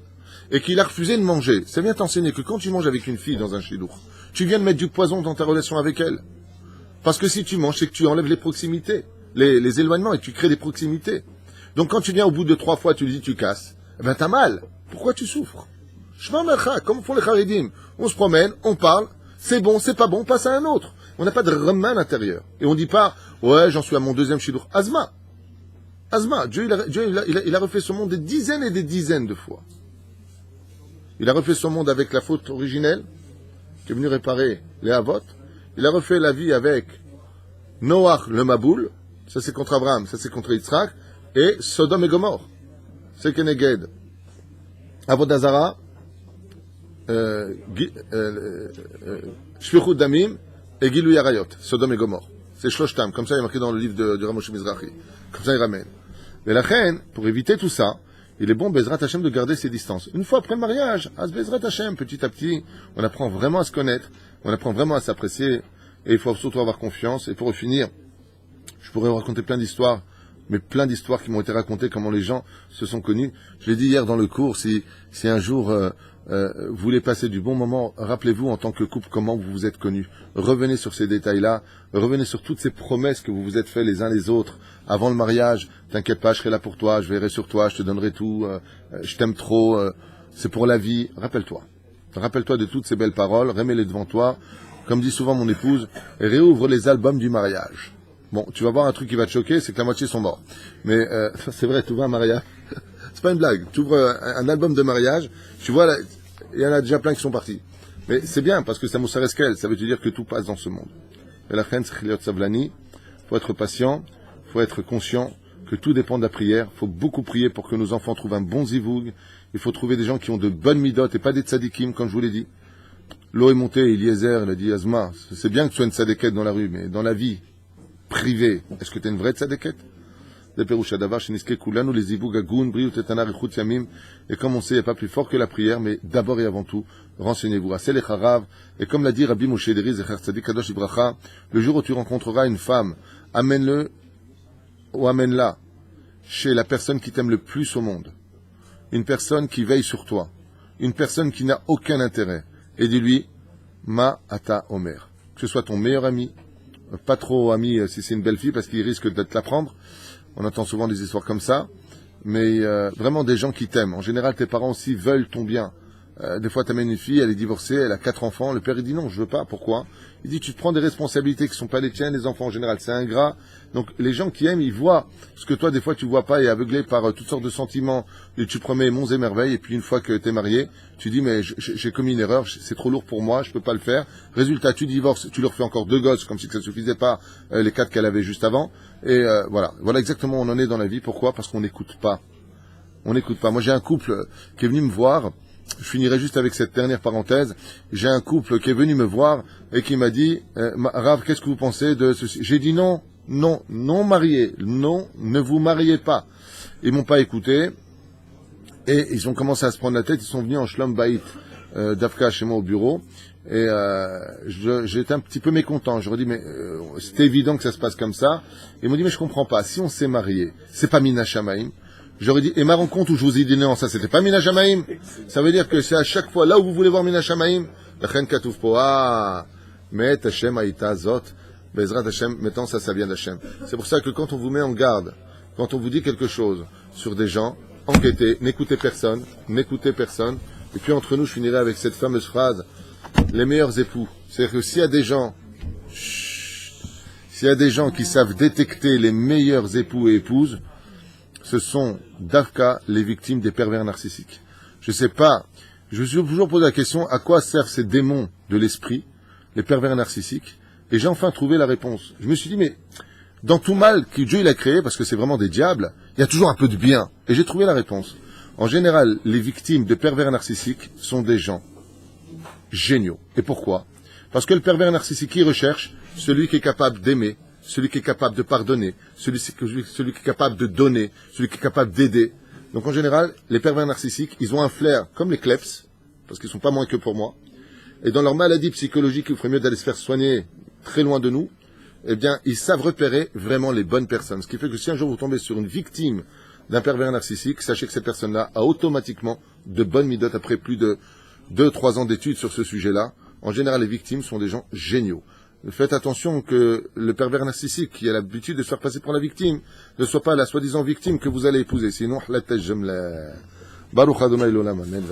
et qu'il a refusé de manger. Ça vient t'enseigner que quand tu manges avec une fille dans un chidour, tu viens de mettre du poison dans ta relation avec elle. Parce que si tu manges, c'est que tu enlèves les proximités, les éloignements, et tu crées des proximités. Donc quand tu viens au bout de 3 fois, tu lui dis tu casses, eh ben t'as mal. Pourquoi tu souffres? Shema mercha, comme font les charedim. On se promène, on parle, c'est bon, c'est pas bon, on passe à un autre. On n'a pas de remin à l'intérieur. Et on dit pas, ouais, j'en suis à mon deuxième chidour. Azma. Dieu, il a refait ce monde des dizaines et des dizaines de fois. Il a refait son monde avec la faute originelle, qui est venu réparer les Havot. Il a refait la vie avec Noach le Maboul, ça c'est contre Abraham, ça c'est contre Yitzhak, et Sodome et Gomorre, c'est Keneged. Avodazara, Shvichut Damim et Gilou Yarayot, Sodome et Gomorre. C'est Shloshtam, comme ça il est marqué dans le livre du Ramosh Mizrahi. Comme ça il ramène. Mais la reine, pour éviter tout ça, il est bon, Bezrat Hashem, de garder ses distances. Une fois après le mariage, à Bezrat Hashem, petit à petit, on apprend vraiment à se connaître, on apprend vraiment à s'apprécier, et il faut surtout avoir confiance. Et pour finir, je pourrais vous raconter plein d'histoires, mais plein d'histoires qui m'ont été racontées, comment les gens se sont connus. Je l'ai dit hier dans le cours, si un jour vous voulez passer du bon moment, rappelez-vous en tant que couple comment vous vous êtes connus. Revenez sur ces détails-là, revenez sur toutes ces promesses que vous vous êtes fait les uns les autres avant le mariage. T'inquiète pas, je serai là pour toi, je veillerai sur toi, je te donnerai tout, je t'aime trop, c'est pour la vie. Rappelle-toi de toutes ces belles paroles, remets-les devant toi. Comme dit souvent mon épouse, réouvre les albums du mariage. Bon, tu vas voir un truc qui va te choquer, c'est que la moitié sont morts. Mais c'est vrai, tu ouvres un mariage. C'est pas une blague. Tu ouvres un album de mariage, tu vois, là, il y en a déjà plein qui sont partis. Mais c'est bien, parce que ça moussaresquel, ça veut dire que tout passe dans ce monde. Et la reine, il faut être patient, il faut être conscient que tout dépend de la prière. Il faut beaucoup prier pour que nos enfants trouvent un bon zivoug. Il faut trouver des gens qui ont de bonnes midotes et pas des tzadikim, comme je vous l'ai dit. L'eau est montée, Eliezer, il a dit, Azma, c'est bien que tu sois une tzadékette dans la rue, mais dans la vie privée, est-ce que tu es une vraie tzadékette? Et comme on sait, il n'y a pas plus fort que la prière, mais d'abord et avant tout, renseignez-vous. Et comme l'a dit Rabbi Moshe Deri, le jour où tu rencontreras une femme, amène-le ou amène-la chez la personne qui t'aime le plus au monde. Une personne qui veille sur toi. Une personne qui n'a aucun intérêt. Et dis-lui, Ma ata Omer. Que ce soit ton meilleur ami, pas trop ami si c'est une belle fille parce qu'il risque de te la prendre. On entend souvent des histoires comme ça. Mais vraiment des gens qui t'aiment. En général, tes parents aussi veulent ton bien. Des fois, tu amènes une fille, elle est divorcée, elle a 4 enfants. Le père, il dit non, je veux pas. Pourquoi? Il dit, tu te prends des responsabilités qui sont pas les tiennes, les enfants en général, c'est ingrat. Donc, les gens qui aiment, ils voient ce que toi, des fois, tu vois pas et aveuglé par toutes sortes de sentiments. Et tu promets monts et merveilles. Et puis, une fois que t'es marié, tu dis, mais j'ai commis une erreur, c'est trop lourd pour moi, je peux pas le faire. Résultat, tu divorces, tu leur fais encore 2 gosses, comme si ça suffisait pas, les 4 qu'elle avait juste avant. Et voilà. Voilà exactement où on en est dans la vie. Pourquoi? Parce qu'on n'écoute pas. On n'écoute pas. Moi, j'ai un couple qui est venu me voir. Je finirai juste avec cette dernière parenthèse. J'ai un couple qui est venu me voir et qui m'a dit Rav, qu'est-ce que vous pensez de ceci? J'ai dit non marié, non, ne vous mariez pas. Ils m'ont pas écouté et ils ont commencé à se prendre la tête. Ils sont venus en Shlom Bayit d'Afka chez moi au bureau et j'étais un petit peu mécontent. Je leur ai dit mais c'était évident que ça se passe comme ça. Ils m'ont dit mais je comprends pas. Si on s'est marié, c'est pas Mina Shamaim. J'aurais dit, et ma rencontre où je vous ai dit non, ça c'était pas Mina Shamaim. Ça veut dire que c'est à chaque fois là où vous voulez voir Mina Shamaim. Lechen katouf po, met Hashem aïta zot, bezrat Hashem, mettons ça vient d'Hashem. C'est pour ça que quand on vous met en garde, quand on vous dit quelque chose sur des gens, enquêtez, n'écoutez personne. Et puis entre nous, je finirai avec cette fameuse phrase, les meilleurs époux. C'est-à-dire que s'il y a des gens qui savent détecter les meilleurs époux et épouses, ce sont d'Afka les victimes des pervers narcissiques. Je sais pas, je me suis toujours posé la question, à quoi servent ces démons de l'esprit, les pervers narcissiques, et j'ai enfin trouvé la réponse. Je me suis dit, mais dans tout mal que Dieu il a créé, parce que c'est vraiment des diables, il y a toujours un peu de bien. Et j'ai trouvé la réponse. En général, les victimes de pervers narcissiques sont des gens géniaux. Et pourquoi? Parce que le pervers narcissique, il recherche celui qui est capable d'aimer, celui qui est capable de pardonner, celui qui est capable de donner, celui qui est capable d'aider. Donc en général, les pervers narcissiques, ils ont un flair comme les kleps, parce qu'ils sont pas moins que pour moi. Et dans leur maladie psychologique, il ferait mieux d'aller se faire soigner très loin de nous. Eh bien, ils savent repérer vraiment les bonnes personnes. Ce qui fait que si un jour vous tombez sur une victime d'un pervers narcissique, sachez que cette personne-là a automatiquement de bonnes midotes après plus de 2-3 ans d'études sur ce sujet-là. En général, les victimes sont des gens géniaux. Faites attention que le pervers narcissique qui a l'habitude de se faire passer pour la victime ne soit pas la soi-disant victime que vous allez épouser. Sinon, la Baruch Adonai l'olam. Amen.